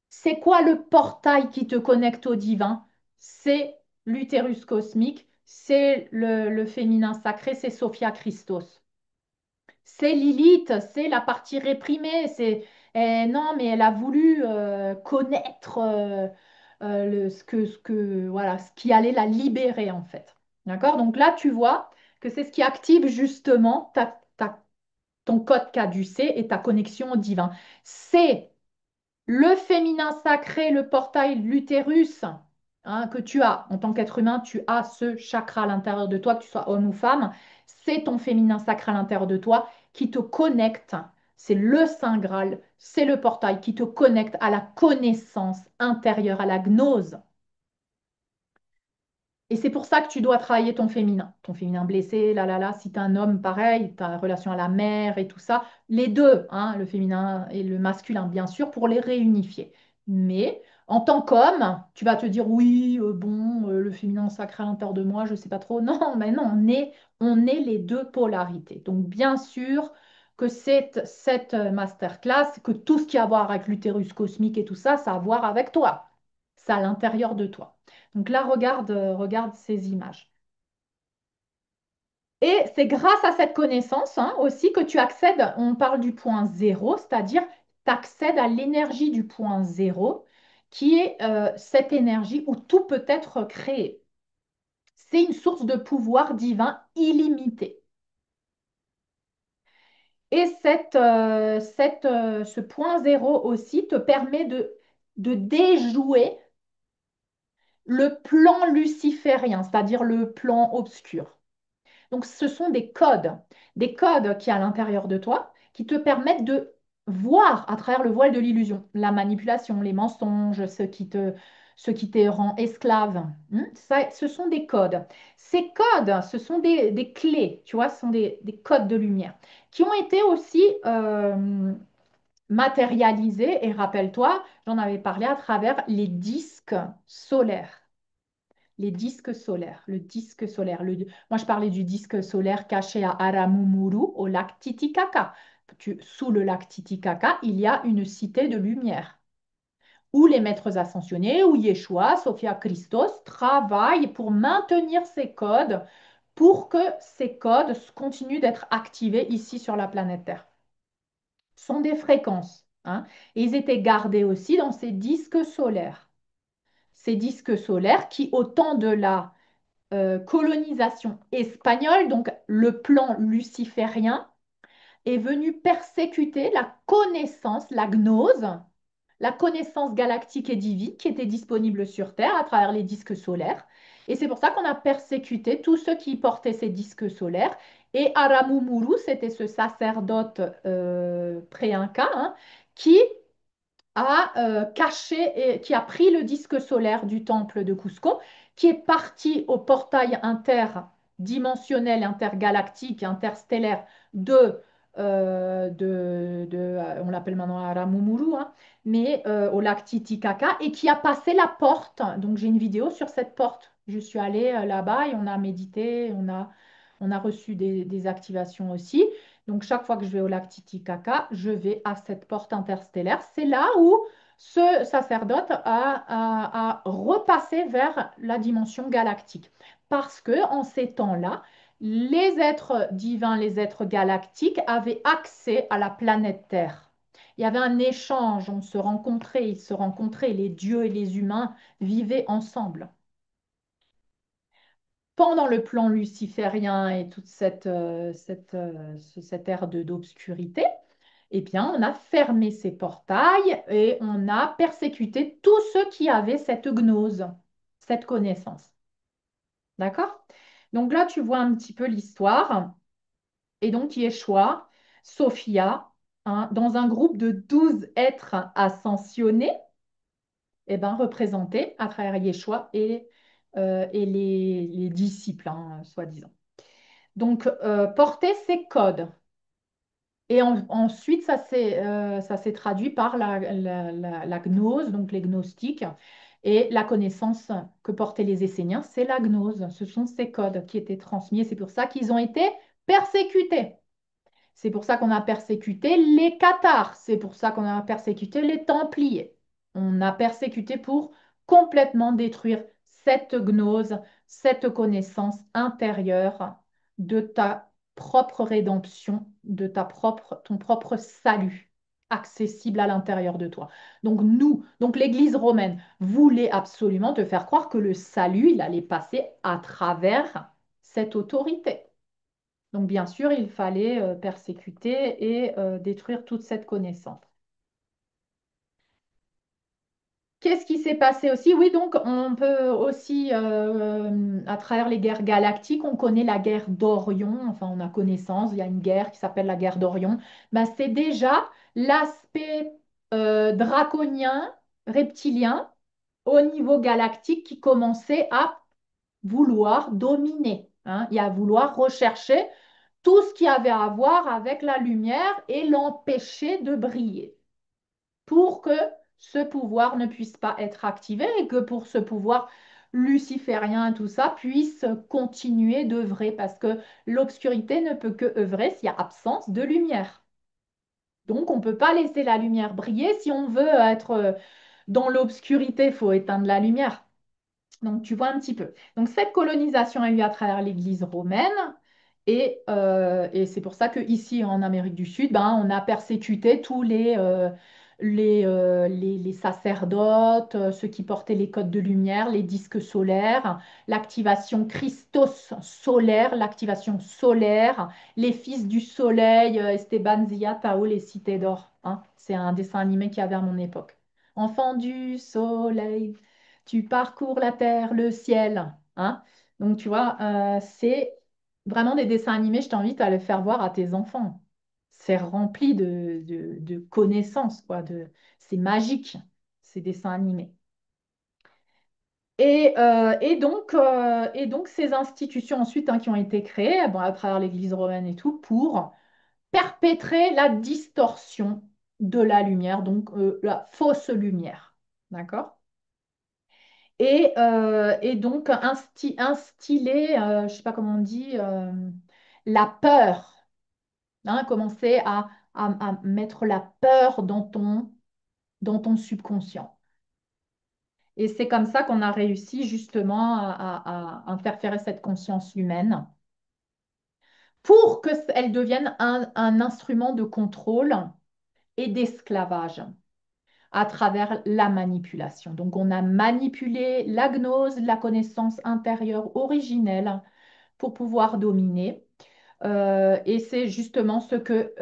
C'est quoi le portail qui te connecte au divin? C'est l'utérus cosmique, c'est le féminin sacré, c'est Sophia Christos. C'est Lilith, c'est la partie réprimée. Non, mais elle a voulu connaître voilà, ce qui allait la libérer en fait. D'accord? Donc là, tu vois que c'est ce qui active justement ton code caducé et ta connexion au divin. C'est le féminin sacré, le portail, l'utérus, hein, que tu as en tant qu'être humain, tu as ce chakra à l'intérieur de toi, que tu sois homme ou femme, c'est ton féminin sacré à l'intérieur de toi qui te connecte. C'est le Saint Graal, c'est le portail qui te connecte à la connaissance intérieure, à la gnose. Et c'est pour ça que tu dois travailler ton féminin blessé, si tu es un homme, pareil, ta relation à la mère et tout ça, les deux, hein, le féminin et le masculin, bien sûr, pour les réunifier. Mais en tant qu'homme, tu vas te dire, oui, bon, le féminin sacré à l'intérieur de moi, je ne sais pas trop. Non, mais non, on est les deux polarités. Donc, bien sûr que cette masterclass, que tout ce qui a à voir avec l'utérus cosmique et tout ça, ça a à voir avec toi. C'est à l'intérieur de toi. Donc là, regarde ces images. Et c'est grâce à cette connaissance, hein, aussi que tu accèdes, on parle du point zéro, c'est-à-dire tu accèdes à l'énergie du point zéro, qui est cette énergie où tout peut être créé. C'est une source de pouvoir divin illimité. Et ce point zéro aussi te permet de déjouer le plan luciférien, c'est-à-dire le plan obscur. Donc, ce sont des codes qui à l'intérieur de toi qui te permettent de voir à travers le voile de l'illusion, la manipulation, les mensonges, ce qui te rend esclave. Ça, ce sont des codes. Ces codes, ce sont des clés, tu vois, ce sont des codes de lumière qui ont été aussi matérialisés. Et rappelle-toi, j'en avais parlé à travers les disques solaires. les disques solaires. Le disque solaire. Moi, je parlais du disque solaire caché à Aramumuru, au lac Titicaca. Sous le lac Titicaca, il y a une cité de lumière où les maîtres ascensionnés, où Yeshua, Sophia Christos, travaillent pour maintenir ces codes, pour que ces codes continuent d'être activés ici sur la planète Terre. Ce sont des fréquences, hein, et ils étaient gardés aussi dans ces disques solaires. Ces disques solaires qui, au temps de la colonisation espagnole, donc le plan luciférien, est venu persécuter la connaissance, la gnose, la connaissance galactique et divine qui était disponible sur Terre à travers les disques solaires. Et c'est pour ça qu'on a persécuté tous ceux qui portaient ces disques solaires. Et Aramumuru, c'était ce sacerdote pré-inca, hein, qui a caché et qui a pris le disque solaire du temple de Cusco, qui est parti au portail interdimensionnel, intergalactique, interstellaire on l'appelle maintenant Aramumuru, hein, mais au lac Titicaca, et qui a passé la porte. Donc j'ai une vidéo sur cette porte. Je suis allée là-bas et on a médité, on a reçu des activations aussi. Donc, chaque fois que je vais au lac Titicaca, je vais à cette porte interstellaire. C'est là où ce sacerdote a repassé vers la dimension galactique. Parce que en ces temps-là, les êtres divins, les êtres galactiques avaient accès à la planète Terre. Il y avait un échange, on se rencontrait, ils se rencontraient, les dieux et les humains vivaient ensemble. Pendant le plan luciférien et toute cette ère d'obscurité, eh bien, on a fermé ces portails et on a persécuté tous ceux qui avaient cette gnose, cette connaissance. D'accord? Donc là, tu vois un petit peu l'histoire. Et donc, Yeshua, Sophia, hein, dans un groupe de 12 êtres ascensionnés, eh ben, représentés à travers Yeshua et les disciples, hein, soi-disant. Donc, porter ces codes. Et ensuite, ça s'est traduit par la gnose, donc les gnostiques, et la connaissance que portaient les Esséniens, c'est la gnose. Ce sont ces codes qui étaient transmis, et c'est pour ça qu'ils ont été persécutés. C'est pour ça qu'on a persécuté les cathares, c'est pour ça qu'on a persécuté les templiers. On a persécuté pour complètement détruire cette gnose, cette connaissance intérieure de ta propre rédemption, de ton propre salut accessible à l'intérieur de toi. Donc l'Église romaine voulait absolument te faire croire que le salut, il allait passer à travers cette autorité. Donc, bien sûr, il fallait persécuter et détruire toute cette connaissance. Qu'est-ce qui s'est passé aussi? Oui, donc on peut aussi, à travers les guerres galactiques, on connaît la guerre d'Orion, enfin on a connaissance, il y a une guerre qui s'appelle la guerre d'Orion. Ben, c'est déjà l'aspect draconien, reptilien, au niveau galactique qui commençait à vouloir dominer, hein, et à vouloir rechercher tout ce qui avait à voir avec la lumière et l'empêcher de briller pour que ce pouvoir ne puisse pas être activé et que pour ce pouvoir luciférien et tout ça puisse continuer d'œuvrer parce que l'obscurité ne peut que œuvrer s'il y a absence de lumière. Donc on ne peut pas laisser la lumière briller. Si on veut être dans l'obscurité, il faut éteindre la lumière. Donc, tu vois un petit peu. Donc, cette colonisation a eu à travers l'Église romaine. Et c'est pour ça qu'ici, en Amérique du Sud, ben, on a persécuté tous les sacerdotes, ceux qui portaient les codes de lumière, les disques solaires, l'activation Christos solaire, l'activation solaire, les fils du soleil, Esteban Zia, Tao, les cités d'or, hein. C'est un dessin animé qu'il y avait à mon époque. Enfant du soleil. Tu parcours la terre, le ciel, hein. Donc, tu vois, c'est vraiment des dessins animés, je t'invite à les faire voir à tes enfants. C'est rempli de connaissances, quoi. C'est magique, ces dessins animés. Et donc, ces institutions ensuite, hein, qui ont été créées, bon, à travers l'Église romaine et tout, pour perpétrer la distorsion de la lumière, donc la fausse lumière. D'accord? Et donc instiller, je ne sais pas comment on dit, la peur, hein, commencer à mettre la peur dans ton subconscient. Et c'est comme ça qu'on a réussi justement à interférer cette conscience humaine pour qu'elle devienne un instrument de contrôle et d'esclavage à travers la manipulation. Donc, on a manipulé la gnose, la connaissance intérieure originelle pour pouvoir dominer. Et c'est justement ce que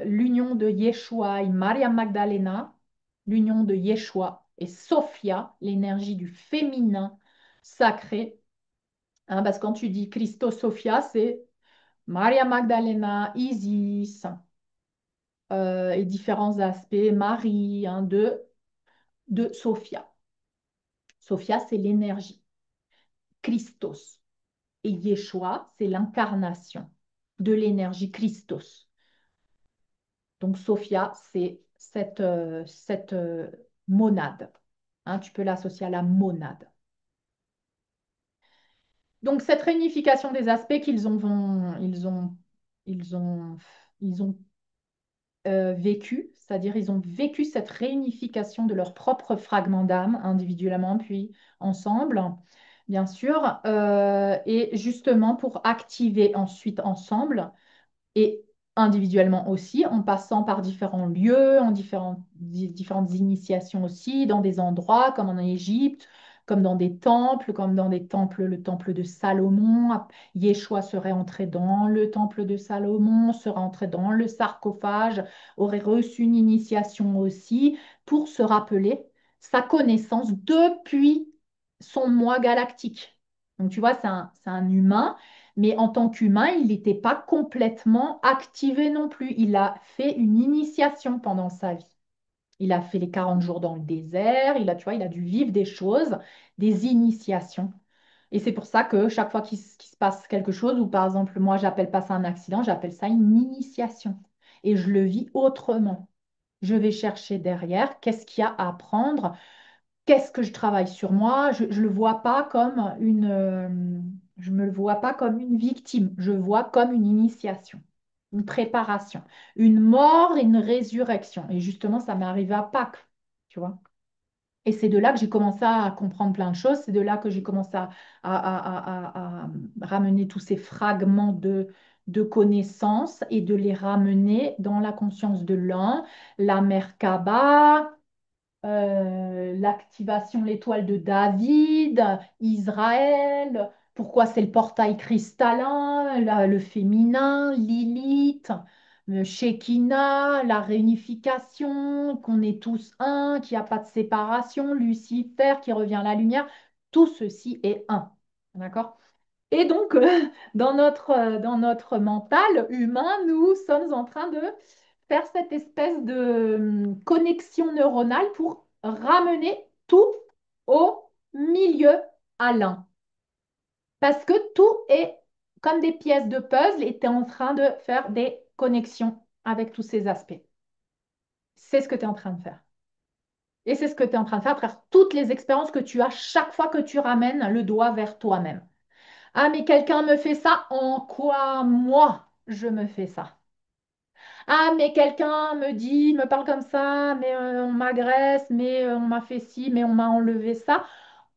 l'union de Yeshua et Maria Magdalena, l'union de Yeshua et Sophia, l'énergie du féminin sacré, hein, parce que quand tu dis Christo Sophia, c'est Maria Magdalena, Isis et différents aspects, Marie, hein, de Sophia. Sophia, c'est l'énergie. Christos. Et Yeshua, c'est l'incarnation de l'énergie Christos. Donc, Sophia, c'est cette monade. Hein, tu peux l'associer à la monade. Donc, cette réunification des aspects ils ont, ils ont vécu, c'est-à-dire ils ont vécu cette réunification de leurs propres fragments d'âme, individuellement, puis ensemble, bien sûr, et justement pour activer ensuite ensemble et individuellement aussi, en passant par différents lieux, en différentes initiations aussi, dans des endroits comme en Égypte, comme dans des temples, comme dans des temples, le temple de Salomon. Yeshua serait entré dans le temple de Salomon, serait entré dans le sarcophage, aurait reçu une initiation aussi pour se rappeler sa connaissance depuis son moi galactique. Donc tu vois, c'est un humain mais en tant qu'humain, il n'était pas complètement activé non plus. Il a fait une initiation pendant sa vie. Il a fait les 40 jours dans le désert, tu vois, il a dû vivre des choses, des initiations. Et c'est pour ça que chaque fois qu'il se passe quelque chose, ou par exemple, moi, j'appelle pas ça un accident, j'appelle ça une initiation. Et je le vis autrement. Je vais chercher derrière qu'est-ce qu'il y a à apprendre, qu'est-ce que je travaille sur moi? Je le vois pas comme je me le vois pas comme une victime. Je le vois comme une initiation, une préparation, une mort et une résurrection. Et justement, ça m'est arrivé à Pâques, tu vois. Et c'est de là que j'ai commencé à comprendre plein de choses. C'est de là que j'ai commencé à ramener tous ces fragments de connaissances et de les ramener dans la conscience de l'un, la Merkaba, l'activation, l'étoile de David, Israël, pourquoi c'est le portail cristallin, le féminin, Lilith, le Shekinah, la réunification, qu'on est tous un, qu'il n'y a pas de séparation, Lucifer qui revient à la lumière, tout ceci est un. D'accord? Et donc, dans notre mental humain, nous sommes en train de faire cette espèce de connexion neuronale pour ramener tout au milieu à l'un. Parce que tout est comme des pièces de puzzle et tu es en train de faire des connexions avec tous ces aspects. C'est ce que tu es en train de faire. Et c'est ce que tu es en train de faire à travers toutes les expériences que tu as chaque fois que tu ramènes le doigt vers toi-même. Ah, mais quelqu'un me fait ça, en quoi moi je me fais ça? Ah, mais quelqu'un me dit, me parle comme ça, mais on m'agresse, mais on m'a fait ci, mais on m'a enlevé ça.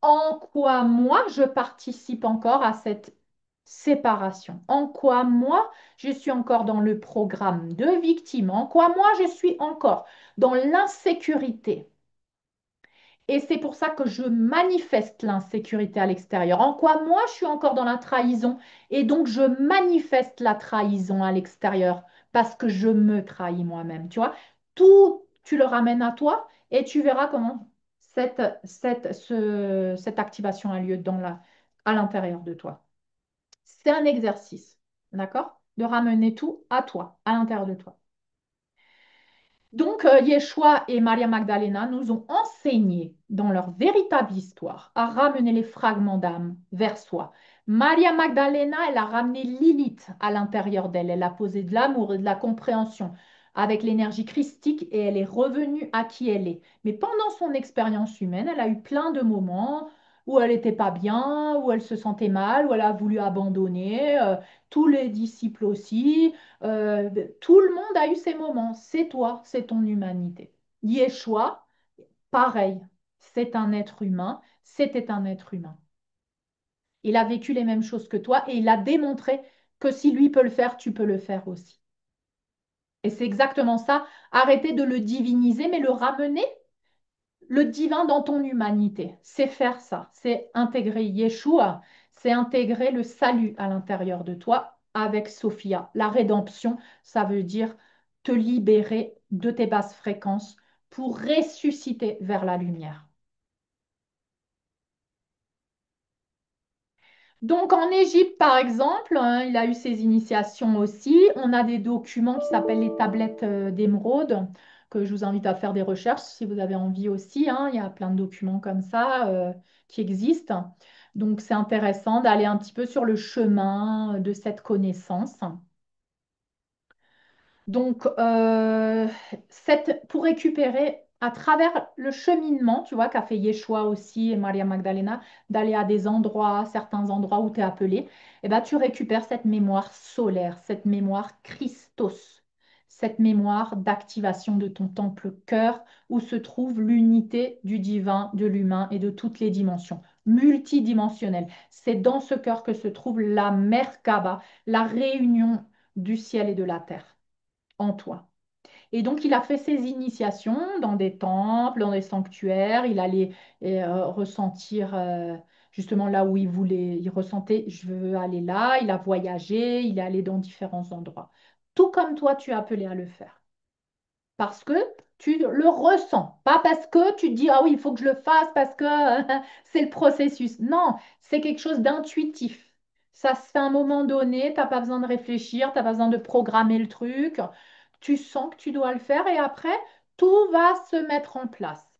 En quoi moi je participe encore à cette séparation? En quoi moi je suis encore dans le programme de victime? En quoi moi je suis encore dans l'insécurité? Et c'est pour ça que je manifeste l'insécurité à l'extérieur. En quoi moi, je suis encore dans la trahison. Et donc, je manifeste la trahison à l'extérieur parce que je me trahis moi-même. Tu vois, tout, tu le ramènes à toi et tu verras comment cette activation a lieu à l'intérieur de toi. C'est un exercice, d'accord? De ramener tout à toi, à l'intérieur de toi. Donc, Yeshua et Maria Magdalena nous ont enseigné dans leur véritable histoire à ramener les fragments d'âme vers soi. Maria Magdalena, elle a ramené Lilith à l'intérieur d'elle. Elle a posé de l'amour et de la compréhension avec l'énergie christique et elle est revenue à qui elle est. Mais pendant son expérience humaine, elle a eu plein de moments où elle n'était pas bien, où elle se sentait mal, où elle a voulu abandonner. Tous les disciples aussi. Tout le monde a eu ces moments. C'est toi, c'est ton humanité. Yeshua, pareil, c'est un être humain, c'était un être humain. Il a vécu les mêmes choses que toi et il a démontré que si lui peut le faire, tu peux le faire aussi. Et c'est exactement ça. Arrêter de le diviniser, mais le ramener, le divin dans ton humanité. C'est faire ça. C'est intégrer Yeshua. C'est intégrer le salut à l'intérieur de toi avec Sophia. La rédemption, ça veut dire te libérer de tes basses fréquences pour ressusciter vers la lumière. Donc en Égypte, par exemple, hein, il a eu ses initiations aussi. On a des documents qui s'appellent les tablettes d'émeraude, que je vous invite à faire des recherches si vous avez envie aussi, hein. Il y a plein de documents comme ça qui existent. Donc c'est intéressant d'aller un petit peu sur le chemin de cette connaissance. Donc, pour récupérer à travers le cheminement, tu vois, qu'a fait Yeshua aussi et Maria Magdalena, d'aller à des endroits, certains endroits où tu es appelé, eh ben, tu récupères cette mémoire solaire, cette mémoire Christos, cette mémoire d'activation de ton temple cœur où se trouve l'unité du divin, de l'humain et de toutes les dimensions, multidimensionnelles. C'est dans ce cœur que se trouve la Merkaba, la réunion du ciel et de la terre en toi. Et donc, il a fait ses initiations dans des temples, dans des sanctuaires. Il allait ressentir justement là où il voulait, il ressentait, je veux aller là. Il a voyagé, il est allé dans différents endroits. Tout comme toi, tu es appelé à le faire parce que tu le ressens, pas parce que tu te dis, ah oui, il faut que je le fasse parce que c'est le processus. Non, c'est quelque chose d'intuitif. Ça se fait à un moment donné, tu n'as pas besoin de réfléchir, tu n'as pas besoin de programmer le truc. Tu sens que tu dois le faire et après, tout va se mettre en place.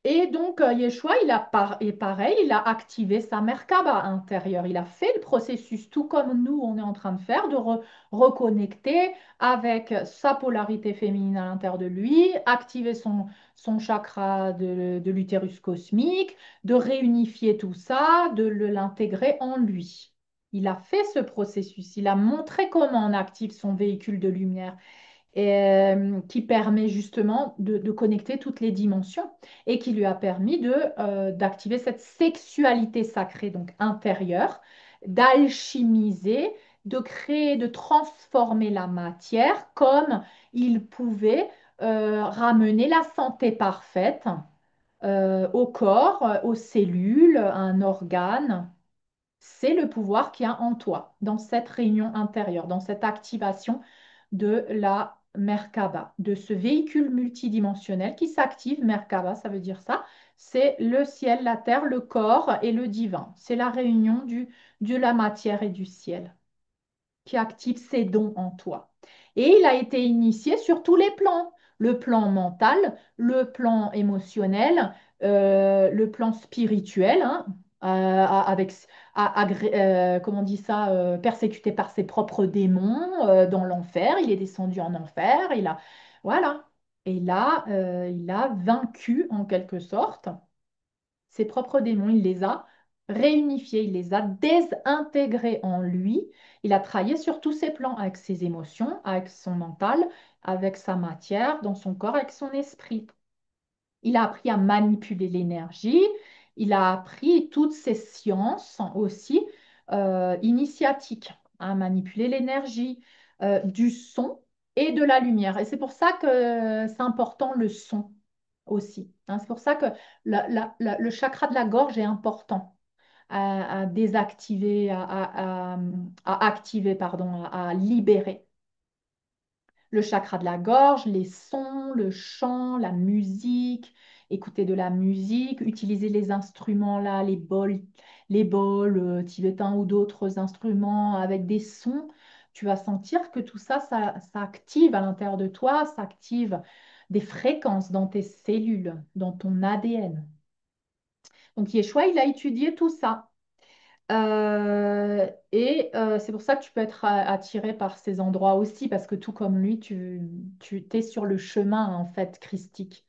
Et donc, Yeshua, et pareil, il a activé sa Merkaba intérieure. Il a fait le processus, tout comme nous, on est en train de faire, de reconnecter avec sa polarité féminine à l'intérieur de lui, activer son chakra de l'utérus cosmique, de réunifier tout ça, de l'intégrer en lui. Il a fait ce processus, il a montré comment on active son véhicule de lumière qui permet justement de connecter toutes les dimensions et qui lui a permis d'activer cette sexualité sacrée, donc intérieure, d'alchimiser, de créer, de transformer la matière comme il pouvait ramener la santé parfaite au corps, aux cellules, à un organe. C'est le pouvoir qu'il y a en toi, dans cette réunion intérieure, dans cette activation de la Merkaba, de ce véhicule multidimensionnel qui s'active. Merkaba, ça veut dire ça. C'est le ciel, la terre, le corps et le divin. C'est la réunion de la matière et du ciel qui active ses dons en toi. Et il a été initié sur tous les plans, le plan mental, le plan émotionnel, le plan spirituel, hein, avec, comment on dit ça, persécuté par ses propres démons dans l'enfer. Il est descendu en enfer. Voilà. Et là, il a vaincu en quelque sorte ses propres démons, il les a réunifiés, il les a désintégrés en lui. Il a travaillé sur tous ses plans, avec ses émotions, avec son mental, avec sa matière, dans son corps, avec son esprit. Il a appris à manipuler l'énergie. Il a appris toutes ces sciences aussi initiatiques, à manipuler l'énergie du son et de la lumière. Et c'est pour ça que c'est important le son aussi, hein. C'est pour ça que le chakra de la gorge est important à désactiver, à activer, pardon, à libérer le chakra de la gorge, les sons, le chant, la musique, écouter de la musique, utiliser les instruments là, les bols tibétains ou d'autres instruments avec des sons. Tu vas sentir que tout ça, ça active à l'intérieur de toi, ça active des fréquences dans tes cellules, dans ton ADN. Donc Yeshua, il a étudié tout ça. C'est pour ça que tu peux être attiré par ces endroits aussi, parce que tout comme lui, tu t'es sur le chemin en fait christique.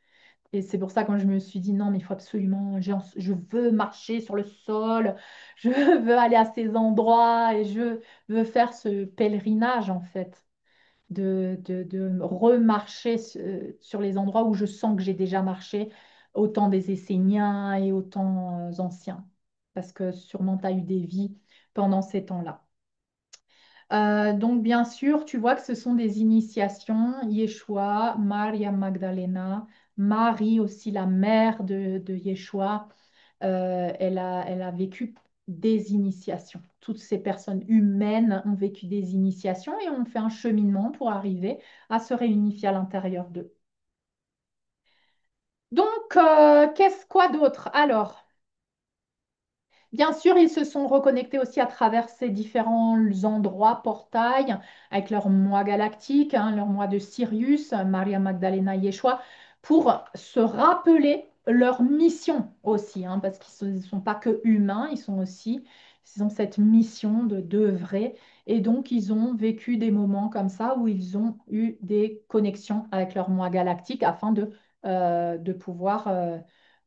Et c'est pour ça quand je me suis dit non, mais il faut absolument, je veux marcher sur le sol, je veux aller à ces endroits et je veux faire ce pèlerinage en fait, de remarcher sur les endroits où je sens que j'ai déjà marché, autant des Esséniens et autant anciens, parce que sûrement tu as eu des vies pendant ces temps-là. Donc, bien sûr, tu vois que ce sont des initiations. Yeshua, Maria Magdalena, Marie aussi, la mère de Yeshua, elle a vécu des initiations. Toutes ces personnes humaines ont vécu des initiations et ont fait un cheminement pour arriver à se réunifier à l'intérieur d'eux. Donc, qu'est-ce quoi d'autre? Alors, bien sûr, ils se sont reconnectés aussi à travers ces différents endroits, portails, avec leur mois galactique, hein, leur mois de Sirius, Maria Magdalena Yeshua, pour se rappeler leur mission aussi, hein, parce qu'ils ne sont pas que humains, ils ont cette mission de d'œuvrer. Et donc, ils ont vécu des moments comme ça où ils ont eu des connexions avec leur moi galactique afin de pouvoir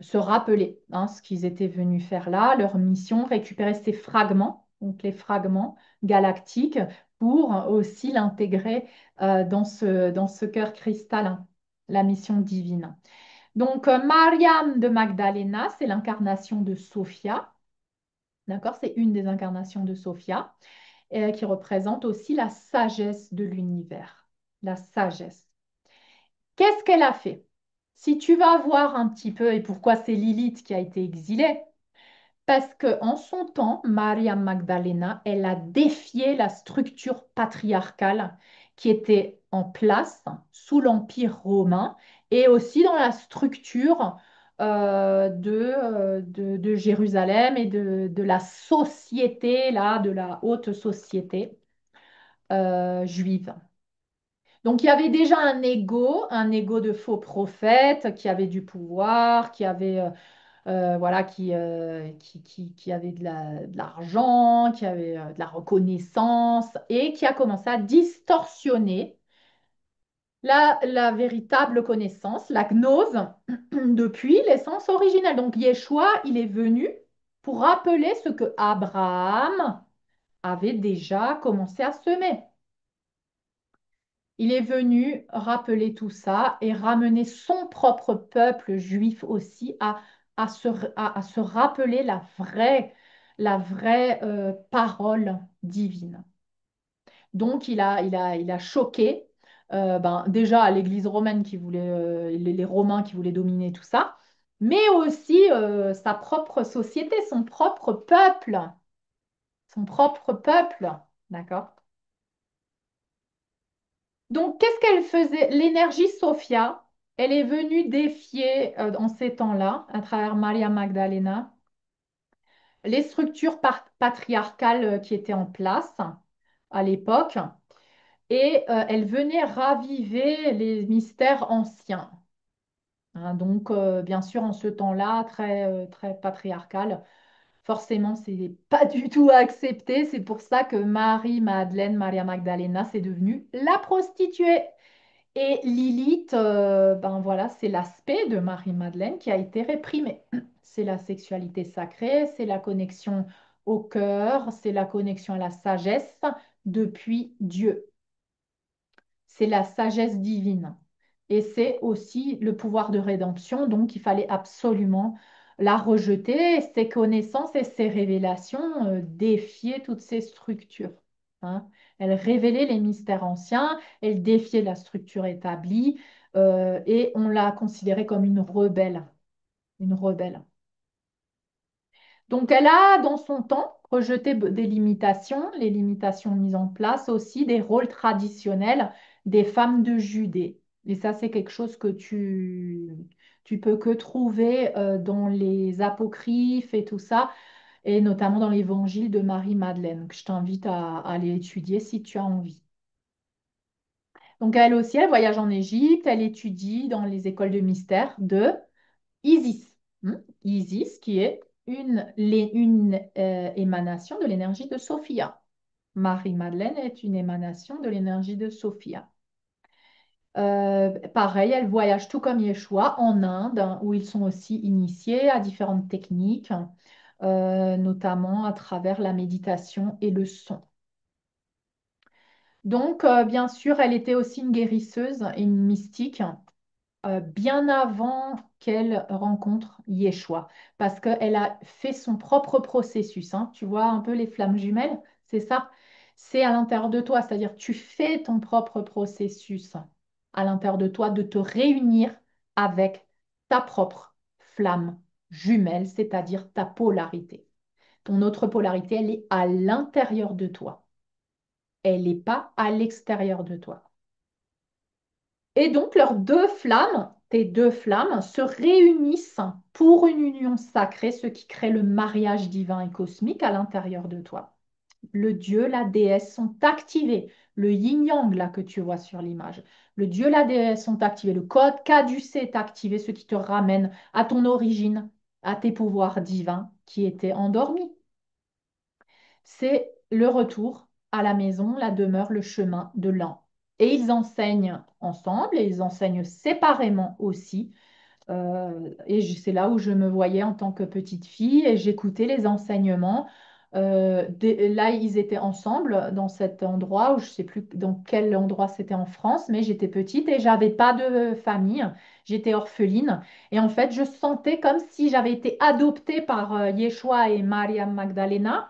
se rappeler hein, ce qu'ils étaient venus faire là, leur mission, récupérer ces fragments, donc les fragments galactiques, pour aussi l'intégrer dans ce cœur cristallin, la mission divine. Donc, Mariam de Magdalena, c'est l'incarnation de Sophia, d'accord? C'est une des incarnations de Sophia, qui représente aussi la sagesse de l'univers, la sagesse. Qu'est-ce qu'elle a fait? Si tu vas voir un petit peu, et pourquoi c'est Lilith qui a été exilée, parce que en son temps, Maria Magdalena, elle a défié la structure patriarcale qui était en place sous l'Empire romain et aussi dans la structure de Jérusalem et de la société, là, de la haute société juive. Donc il y avait déjà un ego de faux prophète qui avait du pouvoir, qui avait voilà, qui avait de l'argent, qui avait de la reconnaissance et qui a commencé à distorsionner la véritable connaissance, la gnose, depuis l'essence originelle. Donc Yeshua, il est venu pour rappeler ce que Abraham avait déjà commencé à semer. Il est venu rappeler tout ça et ramener son propre peuple juif aussi à se rappeler la vraie parole divine. Donc, il a choqué déjà l'Église romaine qui voulait, les Romains qui voulaient dominer tout ça, mais aussi sa propre société, son propre peuple. Son propre peuple. D'accord? Donc, qu'est-ce qu'elle faisait? L'énergie Sophia, elle est venue défier en ces temps-là, à travers Maria Magdalena, les structures patriarcales qui étaient en place à l'époque, et elle venait raviver les mystères anciens. Hein, donc, bien sûr, en ce temps-là, très, très patriarcal, forcément, c'est pas du tout accepté. C'est pour ça que Marie-Madeleine, Maria Magdalena, c'est devenue la prostituée. Et Lilith, ben voilà, c'est l'aspect de Marie-Madeleine qui a été réprimé. C'est la sexualité sacrée, c'est la connexion au cœur, c'est la connexion à la sagesse depuis Dieu. C'est la sagesse divine. Et c'est aussi le pouvoir de rédemption, donc il fallait absolument la rejeter, ses connaissances et ses révélations défiaient toutes ces structures. Hein. Elle révélait les mystères anciens, elle défiait la structure établie et on l'a considérée comme une rebelle. Une rebelle. Donc, elle a, dans son temps, rejeté des limitations, les limitations mises en place aussi, des rôles traditionnels des femmes de Judée. Et ça, c'est quelque chose que tu peux que trouver dans les apocryphes et tout ça, et notamment dans l'évangile de Marie-Madeleine, que je t'invite à aller étudier si tu as envie. Donc, elle aussi, elle voyage en Égypte, elle étudie dans les écoles de mystère de Isis. Isis, qui est une émanation de l'énergie de Sophia. Marie-Madeleine est une émanation de l'énergie de Sophia. Pareil, elles voyagent tout comme Yeshua en Inde, hein, où ils sont aussi initiés à différentes techniques, notamment à travers la méditation et le son. Donc, bien sûr, elle était aussi une guérisseuse et une mystique bien avant qu'elle rencontre Yeshua, parce qu'elle a fait son propre processus, hein. Tu vois un peu les flammes jumelles, c'est ça. C'est à l'intérieur de toi, c'est-à-dire tu fais ton propre processus à l'intérieur de toi de te réunir avec ta propre flamme jumelle, c'est-à-dire ta polarité. Ton autre polarité, elle est à l'intérieur de toi. Elle n'est pas à l'extérieur de toi. Et donc, leurs deux flammes, tes deux flammes, se réunissent pour une union sacrée, ce qui crée le mariage divin et cosmique à l'intérieur de toi. Le dieu, la déesse sont activés. Le yin-yang, là, que tu vois sur l'image. Le dieu, la déesse sont activés. Le code caducé est activé, ce qui te ramène à ton origine, à tes pouvoirs divins qui étaient endormis. C'est le retour à la maison, la demeure, le chemin de l'an. Et ils enseignent ensemble et ils enseignent séparément aussi. C'est là où je me voyais en tant que petite fille et j'écoutais les enseignements. Là, ils étaient ensemble dans cet endroit, où je ne sais plus dans quel endroit c'était en France, mais j'étais petite et j'avais pas de famille. J'étais orpheline. Et en fait, je sentais comme si j'avais été adoptée par Yeshua et Maria Magdalena.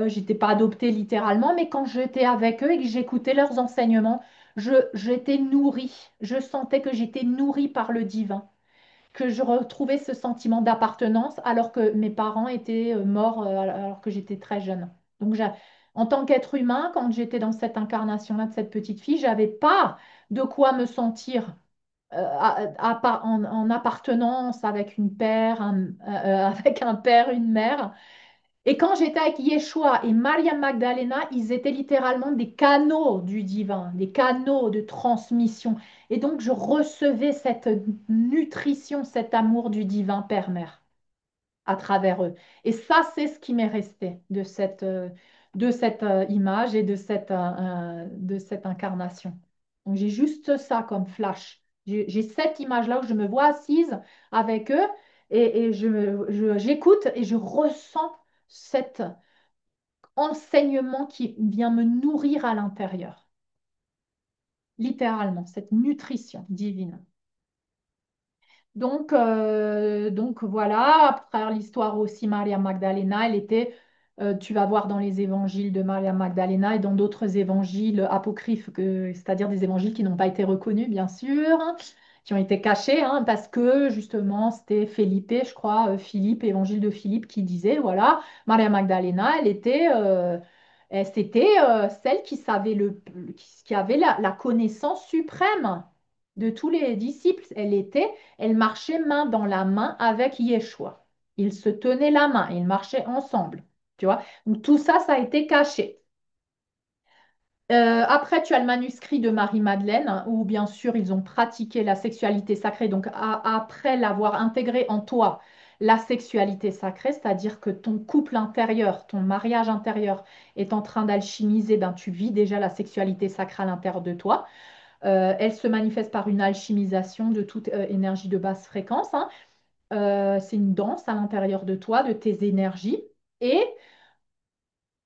J'étais pas adoptée littéralement, mais quand j'étais avec eux et que j'écoutais leurs enseignements, j'étais nourrie. Je sentais que j'étais nourrie par le divin, que je retrouvais ce sentiment d'appartenance alors que mes parents étaient morts alors que j'étais très jeune. Donc, en tant qu'être humain, quand j'étais dans cette incarnation-là de cette petite fille, j'avais pas de quoi me sentir en appartenance avec une père, avec un père, une mère. Et quand j'étais avec Yeshua et Maria Magdalena, ils étaient littéralement des canaux du divin, des canaux de transmission. Et donc, je recevais cette nutrition, cet amour du divin Père-Mère à travers eux. Et ça, c'est ce qui m'est resté de cette image et de cette incarnation. Donc, j'ai juste ça comme flash. J'ai cette image-là où je me vois assise avec eux et j'écoute et je ressens cet enseignement qui vient me nourrir à l'intérieur, littéralement, cette nutrition divine. Donc voilà, à travers l'histoire aussi, Maria Magdalena, elle était, tu vas voir dans les évangiles de Maria Magdalena et dans d'autres évangiles apocryphes, c'est-à-dire des évangiles qui n'ont pas été reconnus, bien sûr, hein, qui ont été cachés, hein, parce que justement, c'était Philippe, je crois, Philippe, évangile de Philippe, qui disait, voilà, Maria Magdalena, c'était celle qui savait qui avait la connaissance suprême de tous les disciples. Elle marchait main dans la main avec Yeshua. Ils se tenaient la main, ils marchaient ensemble. Tu vois? Donc tout ça, ça a été caché. Après, tu as le manuscrit de Marie-Madeleine, hein, où bien sûr ils ont pratiqué la sexualité sacrée. Donc après l'avoir intégré en toi, la sexualité sacrée, c'est-à-dire que ton couple intérieur, ton mariage intérieur est en train d'alchimiser, ben, tu vis déjà la sexualité sacrée à l'intérieur de toi. Elle se manifeste par une alchimisation de toute énergie de basse fréquence, hein. C'est une danse à l'intérieur de toi, de tes énergies. Et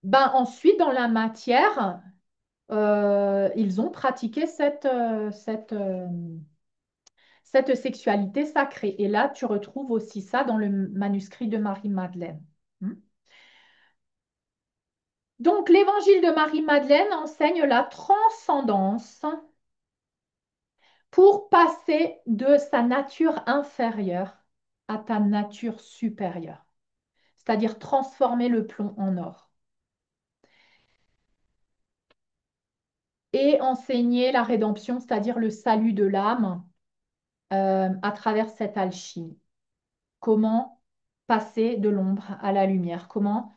ben, ensuite, dans la matière, ils ont pratiqué cette sexualité sacrée. Et là, tu retrouves aussi ça dans le manuscrit de Marie-Madeleine. Hmm. Donc, l'évangile de Marie-Madeleine enseigne la transcendance pour passer de sa nature inférieure à ta nature supérieure, c'est-à-dire transformer le plomb en or et enseigner la rédemption, c'est-à-dire le salut de l'âme à travers cette alchimie. Comment passer de l'ombre à la lumière, comment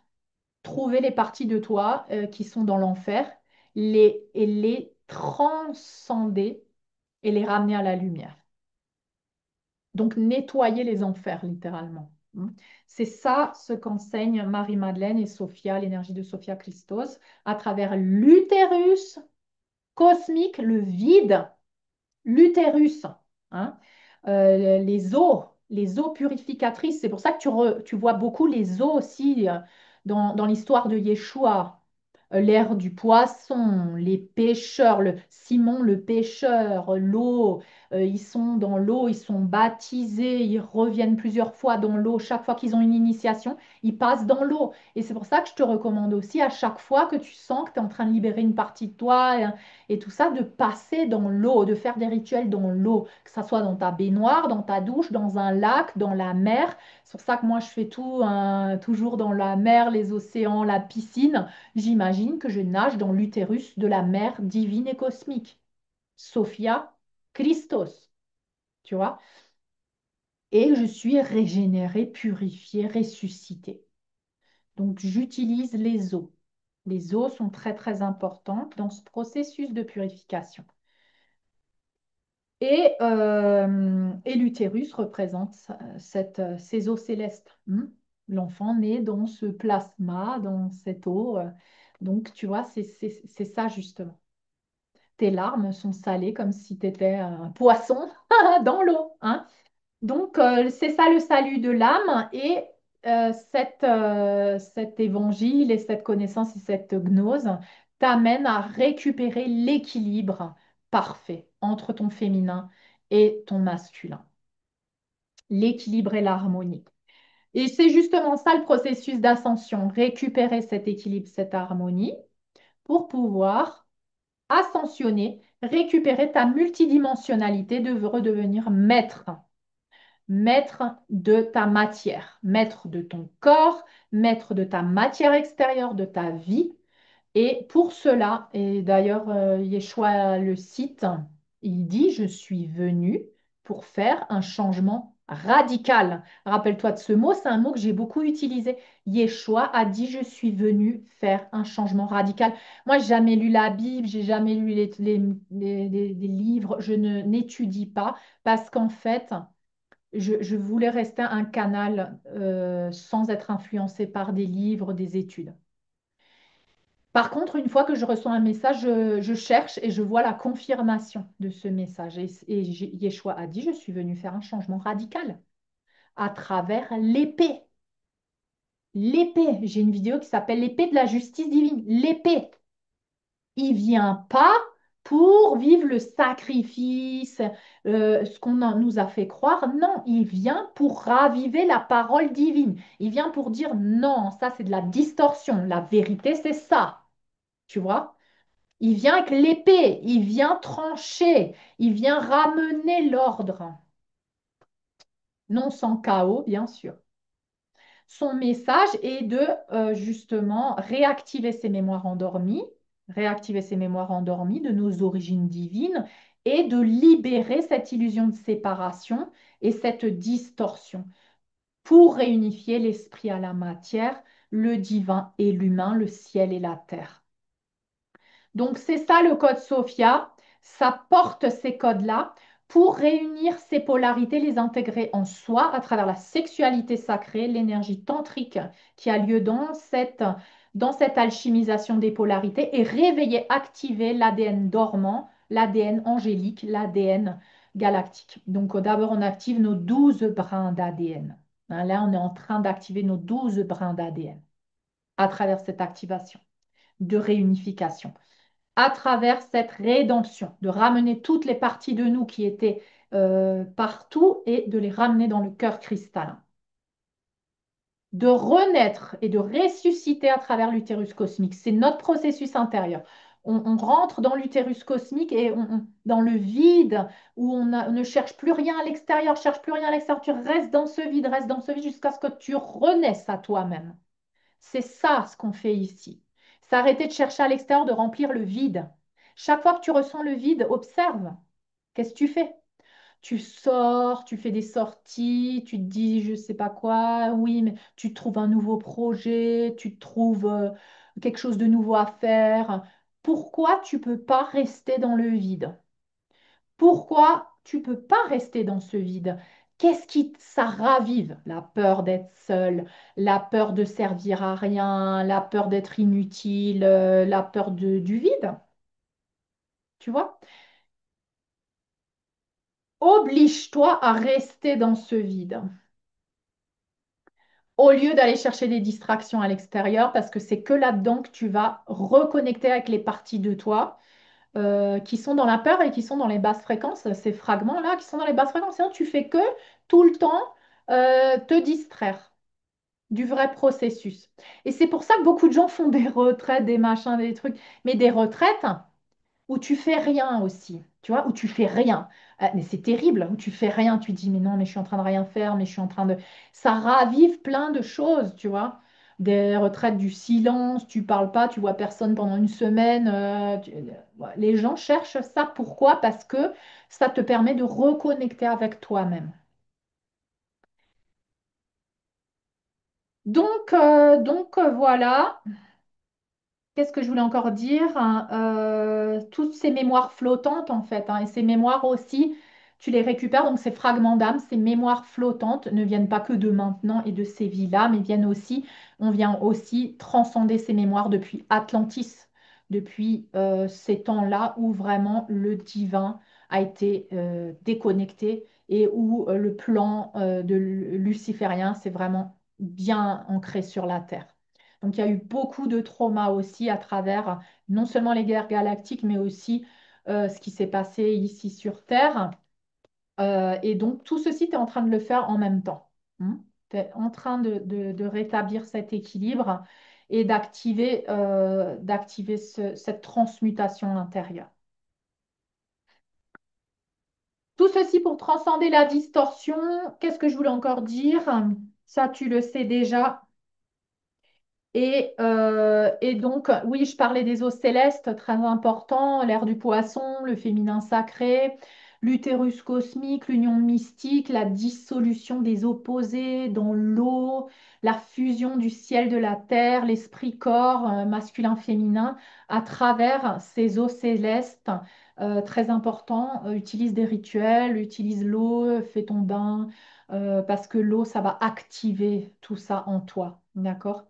trouver les parties de toi qui sont dans l'enfer, et les transcender et les ramener à la lumière. Donc, nettoyer les enfers, littéralement. C'est ça ce qu'enseignent Marie-Madeleine et Sophia, l'énergie de Sophia Christos, à travers l'utérus cosmique, le vide l'utérus, hein, les eaux purificatrices. C'est pour ça que tu vois beaucoup les eaux aussi dans l'histoire de Yeshua. L'ère du poisson, les pêcheurs, Simon le pêcheur, l'eau, ils sont dans l'eau, ils sont baptisés, ils reviennent plusieurs fois dans l'eau. Chaque fois qu'ils ont une initiation, ils passent dans l'eau. Et c'est pour ça que je te recommande aussi à chaque fois que tu sens que tu es en train de libérer une partie de toi et tout ça, de passer dans l'eau, de faire des rituels dans l'eau, que ça soit dans ta baignoire, dans ta douche, dans un lac, dans la mer. C'est pour ça que moi, je fais tout toujours dans la mer, les océans, la piscine. J'imagine que je nage dans l'utérus de la mer divine et cosmique. Sophia Christos, tu vois? Et je suis régénérée, purifiée, ressuscitée. Donc, j'utilise les eaux. Les eaux sont très, très importantes dans ce processus de purification. Et l'utérus représente ces eaux célestes. L'enfant naît dans ce plasma, dans cette eau. Donc, tu vois, c'est ça justement. Tes larmes sont salées comme si tu étais un poisson dans l'eau, hein. Donc, c'est ça le salut de l'âme et cet évangile et cette connaissance et cette gnose t'amènent à récupérer l'équilibre parfait entre ton féminin et ton masculin. L'équilibre et l'harmonie. Et c'est justement ça le processus d'ascension, récupérer cet équilibre, cette harmonie pour pouvoir ascensionner, récupérer ta multidimensionnalité, de redevenir maître maître de ta matière, maître de ton corps, maître de ta matière extérieure, de ta vie. Et pour cela, et d'ailleurs, Yeshua le cite, il dit, je suis venu pour faire un changement radical. Rappelle-toi de ce mot, c'est un mot que j'ai beaucoup utilisé. Yeshua a dit, je suis venu faire un changement radical. Moi, j'ai jamais lu la Bible, j'ai jamais lu les livres, je ne n'étudie pas parce qu'en fait, je voulais rester un canal sans être influencé par des livres, des études. Par contre, une fois que je reçois un message, je cherche et je vois la confirmation de ce message. Et Yeshua a dit, je suis venu faire un changement radical à travers l'épée. L'épée. J'ai une vidéo qui s'appelle l'épée de la justice divine. L'épée. Il vient pas pour vivre le sacrifice, ce nous a fait croire. Non, il vient pour raviver la parole divine. Il vient pour dire non, ça c'est de la distorsion. La vérité, c'est ça. Tu vois? Il vient avec l'épée, il vient trancher, il vient ramener l'ordre. Non sans chaos, bien sûr. Son message est de justement réactiver ces mémoires endormies de nos origines divines et de libérer cette illusion de séparation et cette distorsion pour réunifier l'esprit à la matière, le divin et l'humain, le ciel et la terre. Donc c'est ça le code Sophia, ça porte ces codes-là pour réunir ces polarités, les intégrer en soi à travers la sexualité sacrée, l'énergie tantrique qui a lieu dans cette alchimisation des polarités et réveiller, activer l'ADN dormant, l'ADN angélique, l'ADN galactique. Donc d'abord on active nos 12 brins d'ADN. Là on est en train d'activer nos 12 brins d'ADN à travers cette activation de réunification à travers cette rédemption, de ramener toutes les parties de nous qui étaient partout et de les ramener dans le cœur cristallin. De renaître et de ressusciter à travers l'utérus cosmique. C'est notre processus intérieur. On rentre dans l'utérus cosmique et dans le vide où on ne cherche plus rien à l'extérieur, cherche plus rien à l'extérieur. Tu restes dans ce vide, reste dans ce vide jusqu'à ce que tu renaisses à toi-même. C'est ça ce qu'on fait ici. C'est arrêter de chercher à l'extérieur, de remplir le vide. Chaque fois que tu ressens le vide, observe. Qu'est-ce que tu fais? Tu sors, tu fais des sorties, tu te dis je sais pas quoi, oui, mais tu trouves un nouveau projet, tu trouves quelque chose de nouveau à faire. Pourquoi tu peux pas rester dans le vide? Pourquoi tu peux pas rester dans ce vide? Qu'est-ce qui ça ravive? La peur d'être seul, la peur de servir à rien, la peur d'être inutile, la peur du vide, tu vois? Oblige-toi à rester dans ce vide. Au lieu d'aller chercher des distractions à l'extérieur, parce que c'est que là-dedans que tu vas reconnecter avec les parties de toi qui sont dans la peur et qui sont dans les basses fréquences, ces fragments-là qui sont dans les basses fréquences. Sinon, tu fais que tout le temps te distraire du vrai processus. Et c'est pour ça que beaucoup de gens font des retraites, des machins, des trucs, mais des retraites où tu fais rien aussi, tu vois, où tu fais rien. Mais c'est terrible, où tu fais rien, tu dis, mais non, mais je suis en train de rien faire, mais je suis en train de... Ça ravive plein de choses, tu vois. Des retraites du silence, tu parles pas, tu vois personne pendant une semaine. Ouais, les gens cherchent ça. Pourquoi? Parce que ça te permet de reconnecter avec toi-même. Voilà. Qu'est-ce que je voulais encore dire? Hein, toutes ces mémoires flottantes, en fait, hein, et ces mémoires aussi, tu les récupères. Donc, ces fragments d'âme, ces mémoires flottantes ne viennent pas que de maintenant et de ces vies-là, mais viennent aussi, on vient aussi transcender ces mémoires depuis Atlantis, depuis ces temps-là où vraiment le divin a été déconnecté et où le plan de luciférien s'est vraiment bien ancré sur la Terre. Donc, il y a eu beaucoup de traumas aussi à travers non seulement les guerres galactiques, mais aussi ce qui s'est passé ici sur Terre. Et donc, tout ceci, tu es en train de le faire en même temps. Tu es en train de rétablir cet équilibre et d'activer cette transmutation intérieure. Tout ceci pour transcender la distorsion. Qu'est-ce que je voulais encore dire? Ça, tu le sais déjà. Et donc, oui, je parlais des eaux célestes, très important, l'air du poisson, le féminin sacré, l'utérus cosmique, l'union mystique, la dissolution des opposés dans l'eau, la fusion du ciel de la terre, l'esprit-corps masculin-féminin, à travers ces eaux célestes, très important, utilise des rituels, utilise l'eau, fais ton bain, parce que l'eau, ça va activer tout ça en toi, d'accord?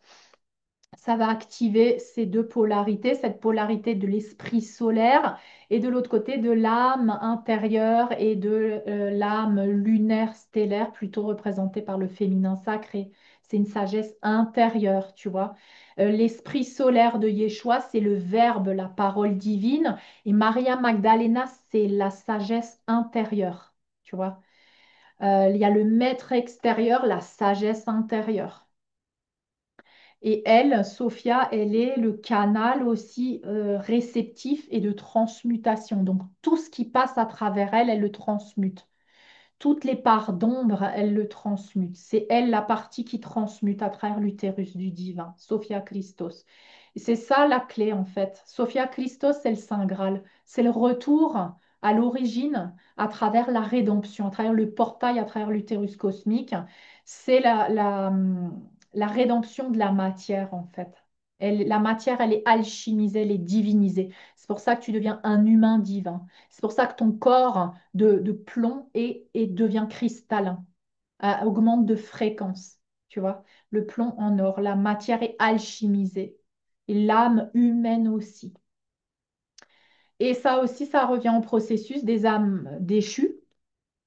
Ça va activer ces deux polarités, cette polarité de l'esprit solaire et de l'autre côté de l'âme intérieure et de l'âme lunaire stellaire, plutôt représentée par le féminin sacré. C'est une sagesse intérieure, tu vois. L'esprit solaire de Yeshua, c'est le verbe, la parole divine. Et Maria Magdalena, c'est la sagesse intérieure, tu vois. Il y a le maître extérieur, la sagesse intérieure. Et elle, Sophia, elle est le canal aussi réceptif et de transmutation. Donc tout ce qui passe à travers elle, elle le transmute. Toutes les parts d'ombre, elle le transmute. C'est elle la partie qui transmute à travers l'utérus du divin, Sophia Christos. Et c'est ça la clé en fait. Sophia Christos, c'est le Saint Graal. C'est le retour à l'origine à travers la rédemption, à travers le portail, à travers l'utérus cosmique. C'est la rédemption de la matière en fait. La matière, elle est alchimisée, elle est divinisée. C'est pour ça que tu deviens un humain divin. C'est pour ça que ton corps de plomb et devient cristallin, augmente de fréquence. Tu vois, le plomb en or, la matière est alchimisée. Et l'âme humaine aussi. Et ça aussi, ça revient au processus des âmes déchues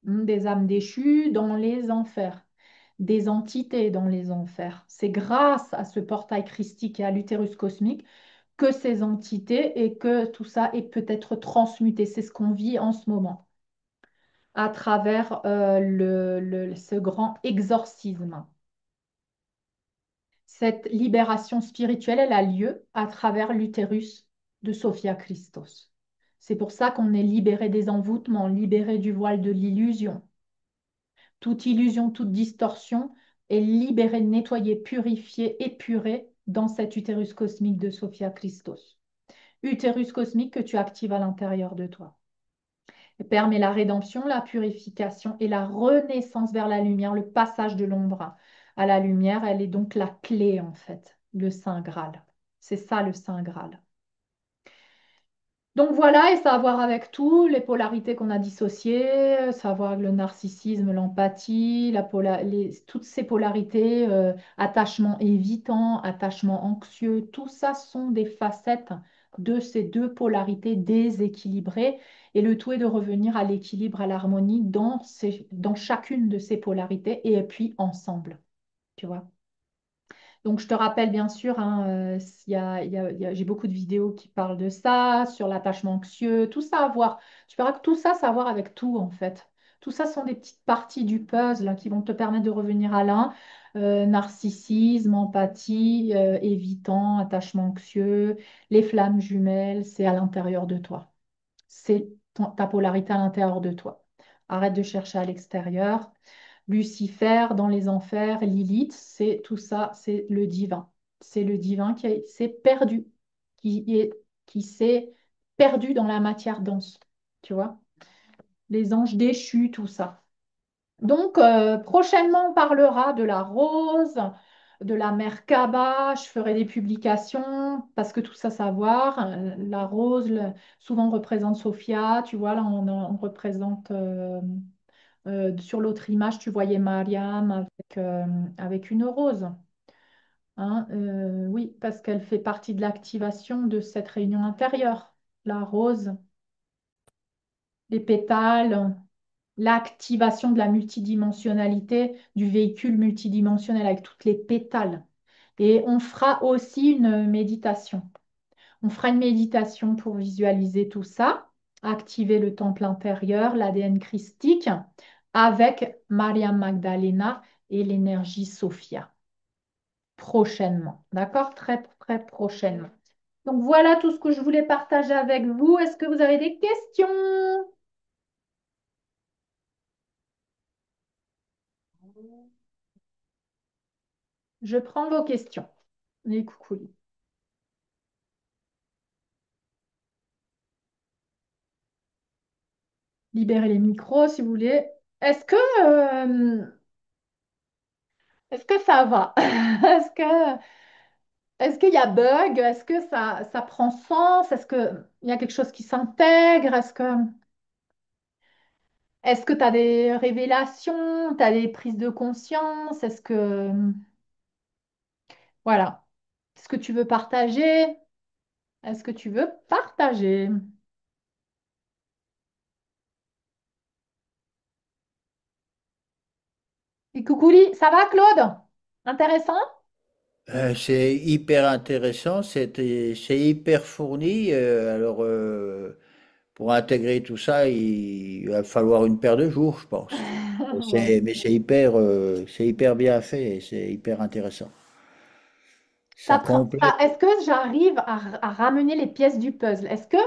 dans les enfers, des entités dans les enfers. C'est grâce à ce portail christique et à l'utérus cosmique que ces entités et que tout ça est peut-être transmuté. C'est ce qu'on vit en ce moment à travers ce grand exorcisme. Cette libération spirituelle, elle a lieu à travers l'utérus de Sophia Christos. C'est pour ça qu'on est libéré des envoûtements, libéré du voile de l'illusion. Toute illusion, toute distorsion est libérée, nettoyée, purifiée, épurée dans cet utérus cosmique de Sophia Christos. Utérus cosmique que tu actives à l'intérieur de toi. Elle permet la rédemption, la purification et la renaissance vers la lumière, le passage de l'ombre à la lumière. Elle est donc la clé, en fait, le Saint Graal. C'est ça le Saint Graal. Donc voilà, et ça a à voir avec tout, les polarités qu'on a dissociées, ça a à voir avec le narcissisme, l'empathie, toutes ces polarités, attachement évitant, attachement anxieux, tout ça sont des facettes de ces deux polarités déséquilibrées. Et le tout est de revenir à l'équilibre, à l'harmonie dans chacune de ces polarités et puis ensemble, tu vois. Donc, je te rappelle bien sûr, hein, j'ai beaucoup de vidéos qui parlent de ça, sur l'attachement anxieux, tout ça à voir. Tu verras que tout ça, ça a à voir avec tout, en fait. Tout ça sont des petites parties du puzzle, hein, qui vont te permettre de revenir à l'un. Narcissisme, empathie, évitant, attachement anxieux, les flammes jumelles, c'est à l'intérieur de toi. C'est ta polarité à l'intérieur de toi. Arrête de chercher à l'extérieur. Lucifer dans les enfers, Lilith, c'est tout ça, c'est le divin. C'est le divin s'est perdu, qui est, qui s'est perdu dans la matière dense, tu vois. Les anges déchus, tout ça. Donc, prochainement, on parlera de la rose, de la Merkaba. Je ferai des publications parce que tout ça, savoir. La rose, souvent, on représente Sophia. Tu vois, là, on représente sur l'autre image, tu voyais Mariam avec une rose. Hein, oui, parce qu'elle fait partie de l'activation de cette réunion intérieure. La rose, les pétales, l'activation de la multidimensionnalité du véhicule multidimensionnel avec toutes les pétales. Et on fera aussi une méditation. On fera une méditation pour visualiser tout ça, activer le temple intérieur, l'ADN christique, avec Mariam Magdalena et l'énergie Sophia. Prochainement, d'accord? Très, très prochainement. Donc voilà tout ce que je voulais partager avec vous. Est-ce que vous avez des questions? Je prends vos questions. Les coucou. Libérez les micros si vous voulez. Est-ce que, euh, est-ce que ça va? Est-ce que, est-ce qu'il y a bug? Est-ce que ça prend sens? Est-ce qu'il y a quelque chose qui s'intègre? Est-ce que tu as des révélations? Tu as des prises de conscience? Voilà. Est-ce que tu veux partager? Est-ce que tu veux partager? Et coucouli, ça va Claude? Intéressant? C'est hyper intéressant, c'est hyper fourni. Pour intégrer tout ça, il va falloir une paire de jours, je pense. Ouais. Mais c'est hyper bien fait et c'est hyper intéressant. Ça complète. Est-ce que j'arrive à ramener les pièces du puzzle? Est-ce que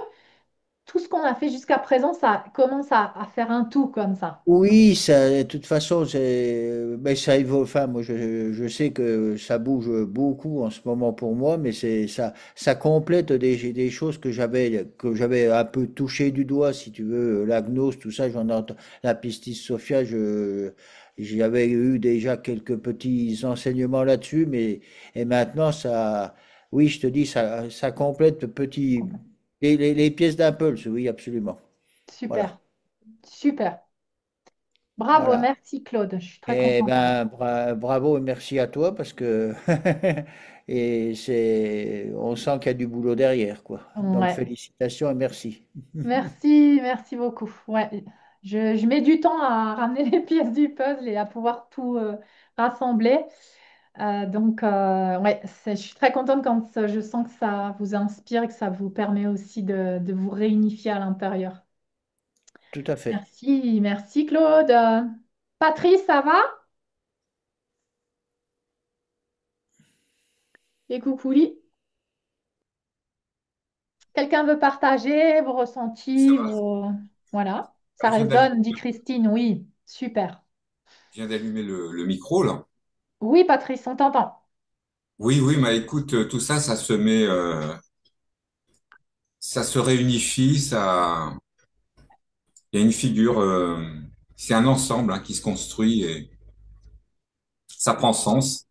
tout ce qu'on a fait jusqu'à présent, ça commence à faire un tout comme ça? Oui, ça, de toute façon, mais ça évolue. Enfin, moi, je sais que ça bouge beaucoup en ce moment pour moi, mais ça complète des choses que j'avais un peu touché du doigt, si tu veux, la gnose, tout ça, la pistis sophia, j'avais eu déjà quelques petits enseignements là-dessus, et maintenant, oui, je te dis, ça complète les pièces d'impulse, oui, absolument. Voilà. Super, super. Bravo, Voilà. merci Claude, je suis très Eh contente. ben, bravo et merci à toi parce que on sent qu'il y a du boulot derrière, quoi. Donc Ouais. félicitations et merci. Merci, merci beaucoup. Ouais, je mets du temps à ramener les pièces du puzzle et à pouvoir tout rassembler. Ouais, je suis très contente quand je sens que ça vous inspire et que ça vous permet aussi de vous réunifier à l'intérieur. Tout à fait. Merci, merci Claude. Patrice, ça va? Et coucou, quelqu'un veut partager vos Ça ressentis, va. Voilà, ça Je viens d'allumer résonne, dit Christine. Oui, super. je viens d'allumer le micro, là. Oui, Patrice, on t'entend. Oui, oui, mais écoute, tout ça, ça se réunifie, il y a une figure, c'est un ensemble hein, qui se construit et ça prend sens.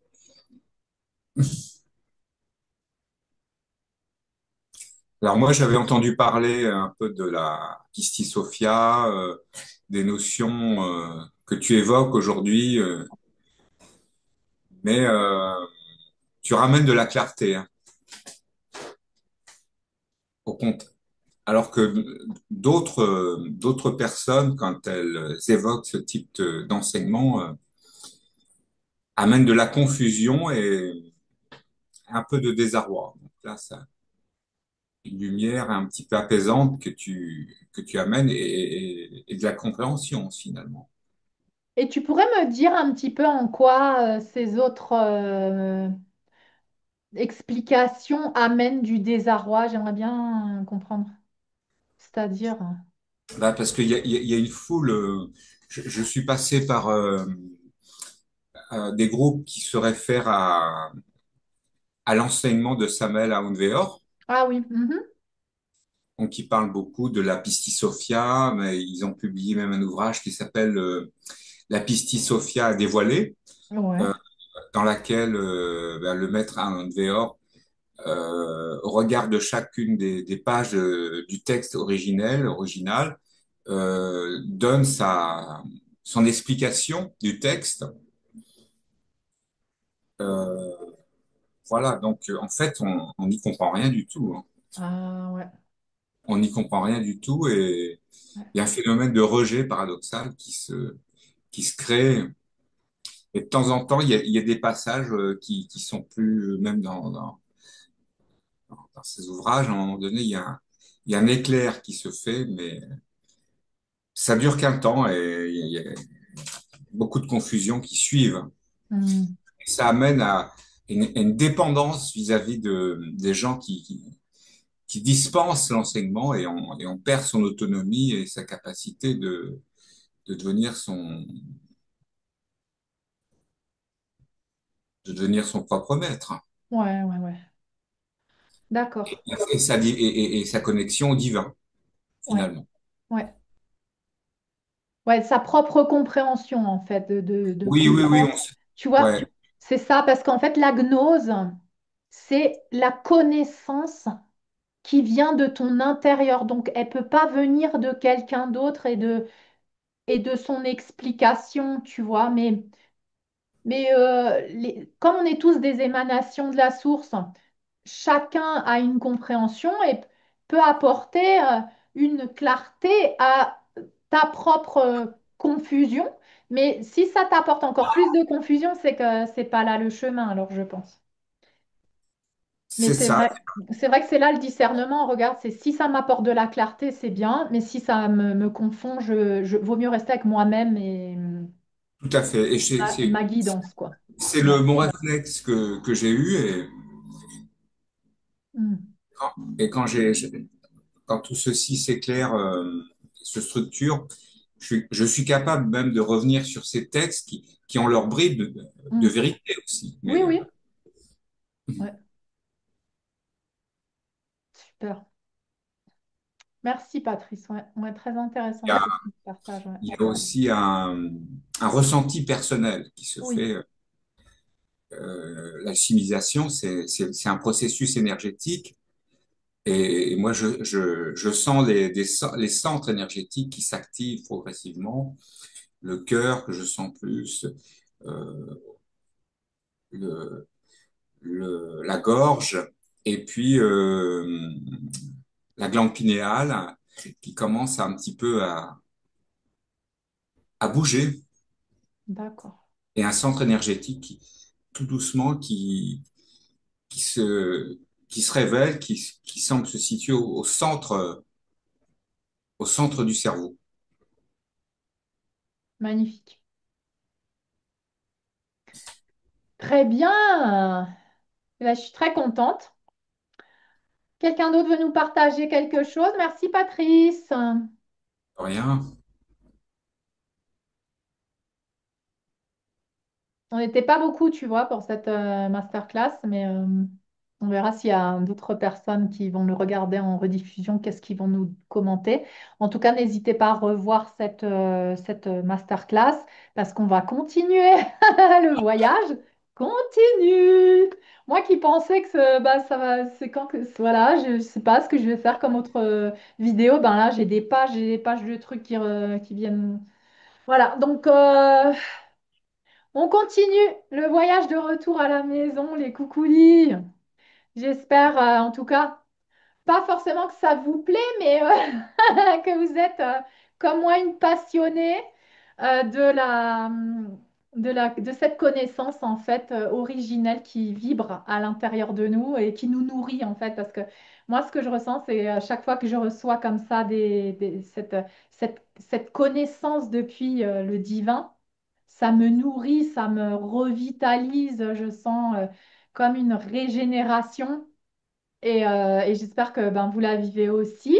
Alors moi, j'avais entendu parler un peu de la Pistis Sophia, des notions que tu évoques aujourd'hui, mais tu ramènes de la clarté, hein. Alors que d'autres personnes, quand elles évoquent ce type d'enseignement, amènent de la confusion et un peu de désarroi. Donc là, ça, une lumière un petit peu apaisante que tu amènes et de la compréhension finalement. Et tu pourrais me dire un petit peu en quoi ces autres explications amènent du désarroi? J'aimerais bien comprendre. C'est-à-dire, Bah, parce qu'il y a une foule. Je suis passé par des groupes qui se réfèrent à l'enseignement de Samuel Aounveor. ah oui, mhm. Donc, ils parlent beaucoup de la Pistis Sophia, mais ils ont publié même un ouvrage qui s'appelle La Pistis Sophia dévoilée, Ouais, euh, dans laquelle le maître Aounveor regarde chacune des pages du texte original, donne son explication du texte. Euh, voilà, donc en fait, on n'y comprend rien du tout, hein. ah ouais, On n'y comprend rien du tout et ouais. il y a un phénomène de rejet paradoxal qui se crée. Et de temps en temps, il y a des passages qui sont plus, même dans ces ouvrages, à un moment donné, il y a un éclair qui se fait, mais ça dure qu'un temps et il y a beaucoup de confusions qui suivent. Hmm. Ça amène à une dépendance vis-à-vis des gens qui dispensent l'enseignement et on perd son autonomie et sa capacité de devenir son propre maître Ouais, ouais, ouais. D'accord. et sa connexion au divin, Ouais, finalement. ouais. Ouais, sa propre compréhension, en fait, de Oui, oui, oui, comprendre. Tu vois, ouais, c'est ça, parce qu'en fait, la gnose, c'est la connaissance qui vient de ton intérieur. Donc, elle peut pas venir de quelqu'un d'autre et de son explication, tu vois. Mais comme on est tous des émanations de la source, chacun a une compréhension et peut apporter une clarté à ta propre confusion. Mais si ça t'apporte encore plus de confusion, c'est que c'est pas là le chemin, alors je pense. Mais c'est ça, c'est vrai que c'est là le discernement. Regarde, c'est si ça m'apporte de la clarté, c'est bien, mais si ça me confond, vaut mieux rester avec moi-même et tout à fait. Et c'est c'est- ma guidance, quoi. c'est Ouais. mon réflexe que j'ai eu Mm. quand tout ceci s'éclaire, se structure, je suis capable même de revenir sur ces textes qui ont leur bride de Mm. vérité aussi. Oui, Mais oui. Ouais. Super. Merci, Patrice. Ouais, ouais, très intéressant il y a, ce que tu partages. Ouais. il y a aussi un ressenti personnel qui se Oui. fait. L'alchimisation, c'est un processus énergétique. Et moi, je sens les centres énergétiques qui s'activent progressivement, le cœur que je sens plus, euh, le, la gorge, et puis la glande pinéale qui commence un petit peu à bouger, D'accord. et un centre énergétique tout doucement qui se, qui se révèle, qui semble se situer au centre du cerveau. Magnifique. Très bien. Eh ben, je suis très contente. Quelqu'un d'autre veut nous partager quelque chose? Merci, Patrice. Rien. On n'était pas beaucoup, tu vois, pour cette masterclass, mais on verra s'il y a d'autres personnes qui vont le regarder en rediffusion, qu'est-ce qu'ils vont nous commenter. En tout cas, n'hésitez pas à revoir cette masterclass parce qu'on va continuer le voyage. Continue! Moi qui pensais que bah, ça va, c'est quand que voilà, je ne sais pas ce que je vais faire comme autre vidéo. Ben là, j'ai des pages de trucs qui viennent. Voilà, donc on continue le voyage de retour à la maison, les coucoulis. J'espère en tout cas pas forcément que ça vous plaît, mais que vous êtes comme moi une passionnée de cette connaissance en fait originelle qui vibre à l'intérieur de nous et qui nous nourrit en fait. Parce que moi, ce que je ressens, c'est à chaque fois que je reçois comme ça cette connaissance depuis le divin, ça me nourrit, ça me revitalise. Je sens comme une régénération. Et j'espère que ben, vous la vivez aussi.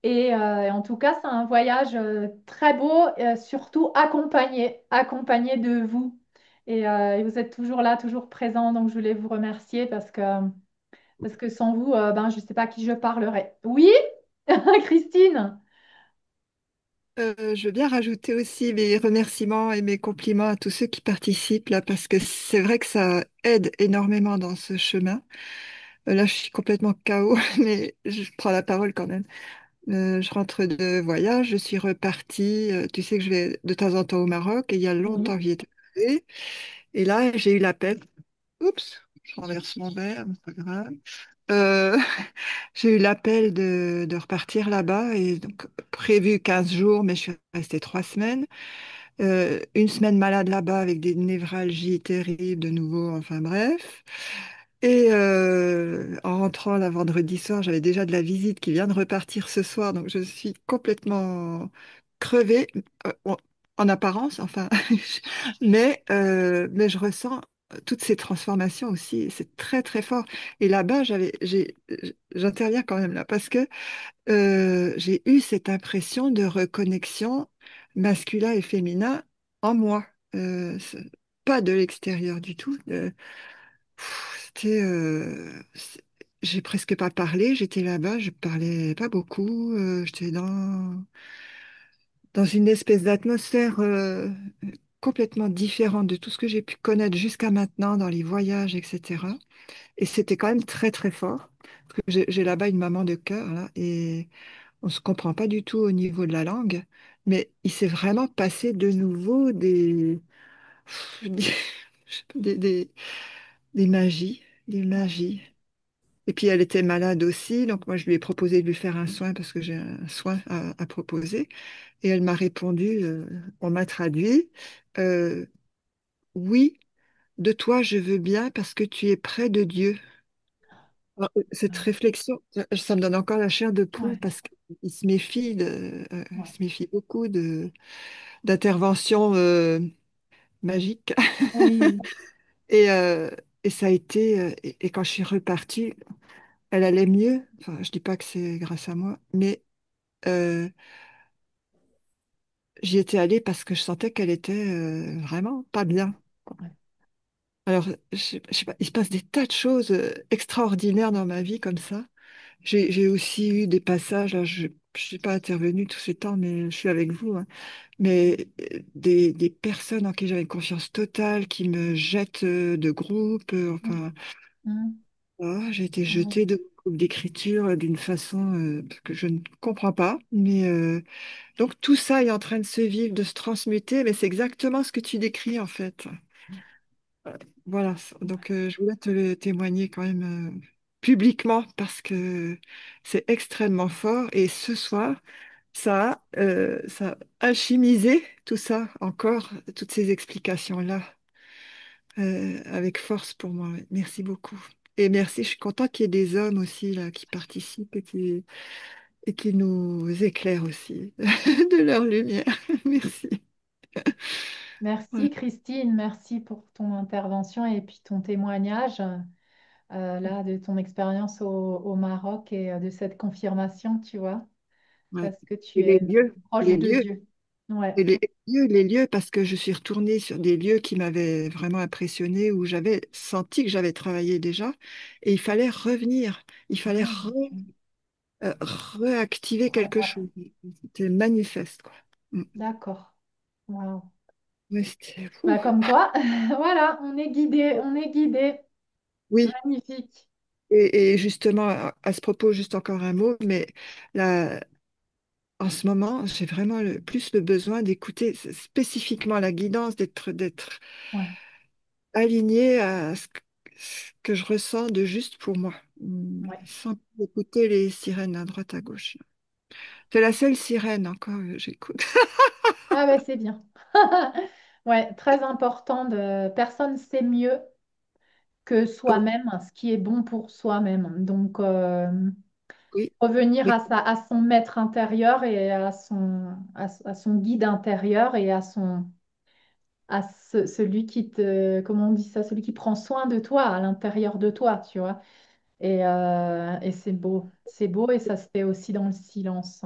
Et en tout cas, c'est un voyage très beau, surtout accompagné de vous. Et vous êtes toujours là, toujours présent. Donc, je voulais vous remercier parce que sans vous, ben, je ne sais pas à qui je parlerais. Oui, Christine? Je veux bien rajouter aussi mes remerciements et mes compliments à tous ceux qui participent là, parce que c'est vrai que ça aide énormément dans ce chemin. Là, je suis complètement KO, mais je prends la parole quand même. Je rentre de voyage, je suis repartie. Tu sais que je vais de temps en temps au Maroc et il y a longtemps Oui. que j'y étais allée. Et là, j'ai eu l'appel. Oups, je renverse mon verre, mais c'est pas grave. Euh, j'ai eu l'appel de repartir là-bas et donc prévu 15 jours, mais je suis restée 3 semaines. Une semaine malade là-bas avec des névralgies terribles de nouveau, enfin bref. Et en rentrant la vendredi soir, j'avais déjà de la visite qui vient de repartir ce soir, donc je suis complètement crevée, en en apparence, enfin, mais je ressens toutes ces transformations aussi, c'est très très fort. Et là-bas, j'interviens quand même là, parce que j'ai eu cette impression de reconnexion masculin et féminin en moi. Pas de l'extérieur du tout. C'était, j'ai presque pas parlé. J'étais là-bas, je parlais pas beaucoup. J'étais dans une espèce d'atmosphère complètement différente de tout ce que j'ai pu connaître jusqu'à maintenant dans les voyages, etc. Et c'était quand même très très fort. Parce que j'ai là-bas une maman de cœur là, et on se comprend pas du tout au niveau de la langue, mais il s'est vraiment passé de nouveau des, je sais pas, des magies, des Ouais, magies. Et puis elle était malade aussi, donc moi je lui ai proposé de lui faire un soin parce que j'ai un soin à proposer. Et elle m'a répondu, on m'a traduit, euh, oui, de toi je veux bien parce que tu es près de Dieu. Alors, cette réflexion, ça me donne encore la chair de poule ouais, parce qu'il se méfie il ouais. se méfie beaucoup d'interventions magiques. Oui, Et, euh, et ça a été, et quand je suis repartie, elle allait mieux. Enfin, je dis pas que c'est grâce à moi, mais euh, j'y étais allée parce que je sentais qu'elle était vraiment pas bien. ouais. Alors, je sais pas, il se passe des tas de choses extraordinaires dans ma vie comme ça. J'ai aussi eu des passages, là, je ne suis pas intervenue tous ces temps, mais je suis avec vous, hein. Mais des personnes en qui j'avais une confiance totale, qui me jettent de groupe, Mm, enfin, mm, voilà, j'ai été oui, jetée de groupe d'écriture d'une façon que je ne comprends pas. Mais donc tout ça est en train de se vivre, de se transmuter, mais c'est exactement ce que tu décris en fait. Voilà, donc je voulais te le témoigner quand même publiquement parce que c'est extrêmement fort et ce soir, ça a alchimisé tout ça encore, toutes ces explications-là avec force pour moi. Ouais. Merci beaucoup. Et merci, je suis contente qu'il y ait des hommes aussi là qui participent et qui nous éclairent aussi de leur lumière. Merci. merci Ouais. Christine, merci pour ton intervention et puis ton témoignage là de ton expérience au Maroc et de cette confirmation, tu vois, Ouais. parce que tu Et es proche les de lieux. Dieu. Ouais, Et les lieux, parce que je suis retournée sur des lieux qui m'avaient vraiment impressionnée, où j'avais senti que j'avais travaillé déjà, et il fallait revenir, il fallait ouais, réactiver quelque chose. C'était manifeste, quoi. Mm. d'accord. Wow. Ouais, c'était fou. Bah, comme quoi, voilà, on est guidé, on est guidé. Oui, Magnifique. et justement, à ce propos, juste encore un mot, mais là, en ce moment, j'ai vraiment plus le besoin d'écouter spécifiquement la guidance, d'être Ouais, aligné à que je ressens de juste pour moi, Ouais. sans écouter les sirènes à droite à gauche. C'est la seule sirène encore que j'écoute. Ah ouais, c'est bien. Ouais, très important de personne sait mieux que soi-même ce qui est bon pour soi-même. Donc Oui, revenir mais à son maître intérieur et à son guide intérieur et à celui qui te, comment on dit ça, celui qui prend soin de toi à l'intérieur de toi, tu vois. Et c'est beau et ça se fait aussi dans le silence.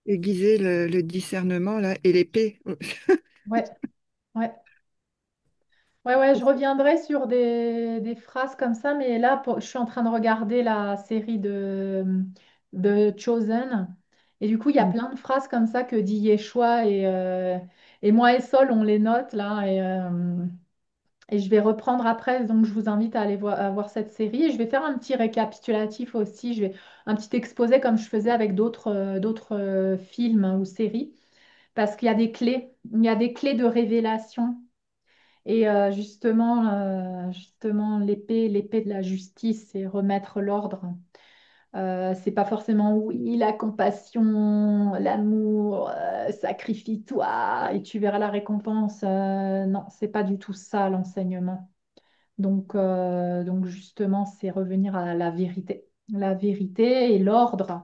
aiguiser le discernement là et l'épée. Ouais, ouais. Ouais, ouais, je reviendrai sur des phrases comme ça, mais là, je suis en train de regarder la série de Chosen. Et du coup, il y a plein de phrases comme ça que dit Yeshua et moi et Sol, on les note là. Et je vais reprendre après. Donc, je vous invite à aller à voir cette série. Et je vais faire un petit récapitulatif aussi. Je vais un petit exposé comme je faisais avec d'autres films ou séries. Parce qu'il y a des clés. Il y a des clés de révélation et justement, l'épée de la justice, c'est remettre l'ordre. C'est pas forcément oui, la compassion, l'amour, sacrifie-toi et tu verras la récompense. Non, c'est pas du tout ça l'enseignement. Donc justement, c'est revenir à la vérité et l'ordre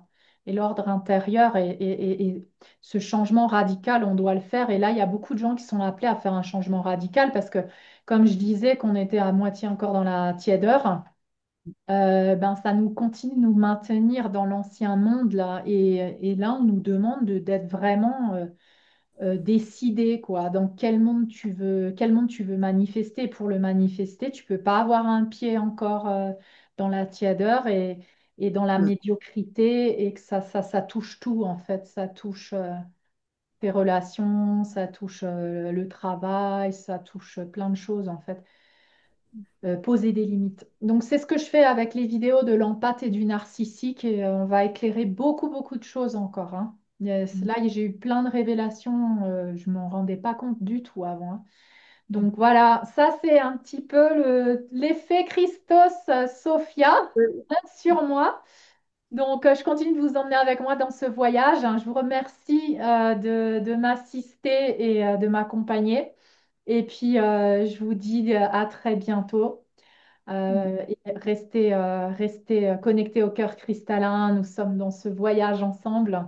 intérieur et ce changement radical, on doit le faire. Et là, il y a beaucoup de gens qui sont appelés à faire un changement radical parce que, comme je disais, qu'on était à moitié encore dans la tiédeur, ben ça nous continue de nous maintenir dans l'ancien monde là. Et là, on nous demande d'être vraiment décider quoi, dans quel monde tu veux manifester. Pour le manifester, tu peux pas avoir un pied encore dans la tiédeur et dans la Mm. médiocrité et que ça touche tout en fait. Ça touche tes relations, ça touche le travail, ça touche plein de choses en fait. Poser des limites. Donc c'est ce que je fais avec les vidéos de l'empathe et du narcissique et on va éclairer beaucoup de choses encore, hein. Là, j'ai eu plein de révélations, je m'en rendais pas compte du tout avant, hein. Donc voilà, ça c'est un petit peu l'effet Christos Sophia hein, sur moi. Donc je continue de vous emmener avec moi dans ce voyage, hein. Je vous remercie de m'assister et de m'accompagner. Et puis je vous dis à très bientôt. Et restez connectés au cœur cristallin. Nous sommes dans ce voyage ensemble.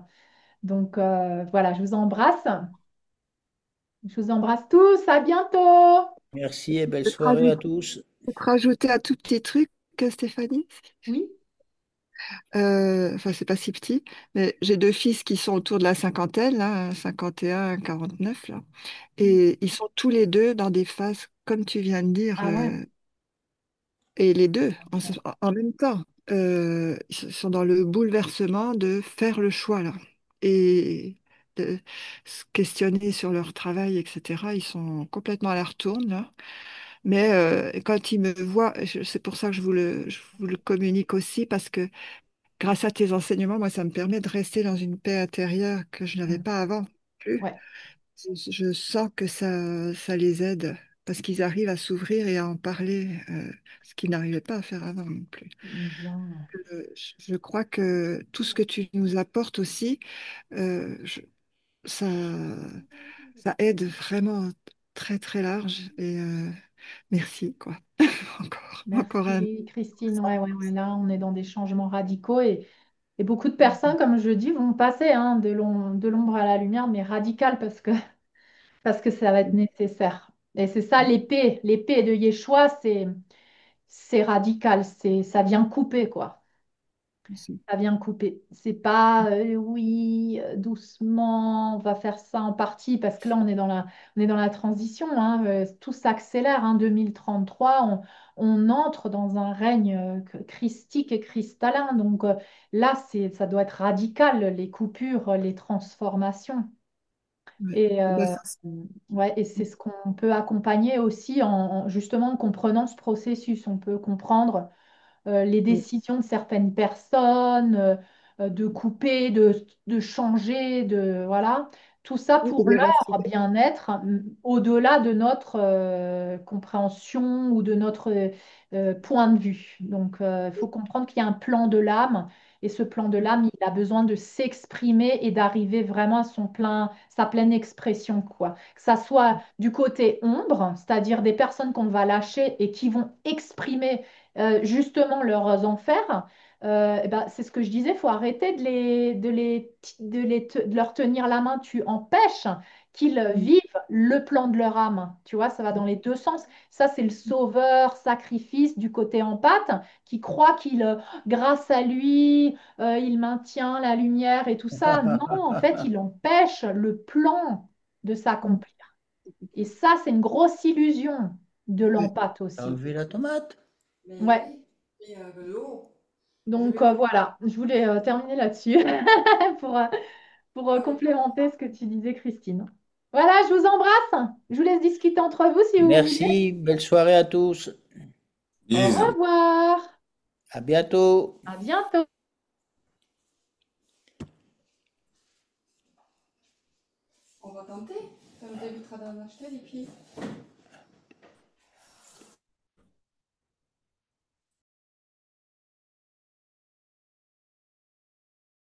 Donc voilà, je vous embrasse. Je vous embrasse tous. À bientôt. Merci et belle Je vais te soirée à rajouter, tous. je vais te rajouter un tout petit truc, Stéphanie. Oui. Enfin, c'est pas si petit, mais j'ai deux fils qui sont autour de la cinquantaine, là, un 51, un 49, là. Et ils sont tous les deux dans des phases, comme tu viens de dire, Ah ouais. et les deux en même temps. Ils sont dans le bouleversement de faire le choix, là. Et de se questionner sur leur travail, etc. Ils sont complètement à la retourne, là. Mais quand ils me voient, c'est pour ça que je vous le communique aussi, parce que grâce à tes enseignements, moi, ça me permet de rester dans une paix intérieure que je n'avais Mm. pas avant. Plus. Ouais. Je sens que ça les aide parce qu'ils arrivent à s'ouvrir et à en parler, ce qu'ils n'arrivaient pas à faire avant non plus. Bien. Je crois que tout ce que tu nous apportes aussi, euh, je- ça, ça aide vraiment très très large et merci quoi. Encore un. Merci Christine. Ouais, ouais, ouais. Là, on est dans des changements radicaux et beaucoup de personnes, comme je dis, vont passer hein, de l'ombre à la lumière, mais radical parce que ça va être nécessaire. Et c'est ça l'épée de Yeshua, c'est radical, ça vient couper quoi. Ça vient couper. C'est pas oui, doucement, on va faire ça en partie parce que là on est dans la transition, hein, tout s'accélère. Hein, 2033, on entre dans un règne christique et cristallin. Donc là, ça doit être radical, les coupures, les transformations. Ouais. Et, Eh ben, ouais, et c'est ce qu'on peut accompagner aussi justement en comprenant ce processus. On peut comprendre les oui, décisions de certaines personnes, de couper, de changer, voilà, Tout ça Oui, pour c'est bien leur rassurant. bien-être, au-delà de notre compréhension ou de notre point de vue. Donc, il faut comprendre qu'il y a un plan de l'âme et ce plan de l'âme, il a besoin de s'exprimer et d'arriver vraiment à sa pleine expression, quoi. Que ça soit du côté ombre, c'est-à-dire des personnes qu'on va lâcher et qui vont exprimer justement leurs enfers. Eh ben, c'est ce que je disais, il faut arrêter de leur tenir la main. Tu empêches qu'ils Mm. vivent le plan de leur âme. Tu vois, ça va dans les deux sens. Ça, c'est le sauveur, sacrifice du côté empathe qui croit grâce à lui, il maintient la lumière et tout ça. Non, en fait, il empêche le plan de Mm. s'accomplir. Et ça, c'est une grosse illusion de Ouais. l'empathe T'as aussi. enlevé la tomate? Mais Ouais. oui, et de l'eau. Je Donc vais mettre voilà, je voulais terminer là-dessus pour, euh, pour avec complémenter ce que tu disais, Christine. Voilà, je vous embrasse. Je vous laisse discuter entre vous si vous voulez. Merci, belle soirée à tous. Au Lise. revoir. À bientôt. À bientôt. on va tenter. Ça nous évitera d'en acheter des pieds.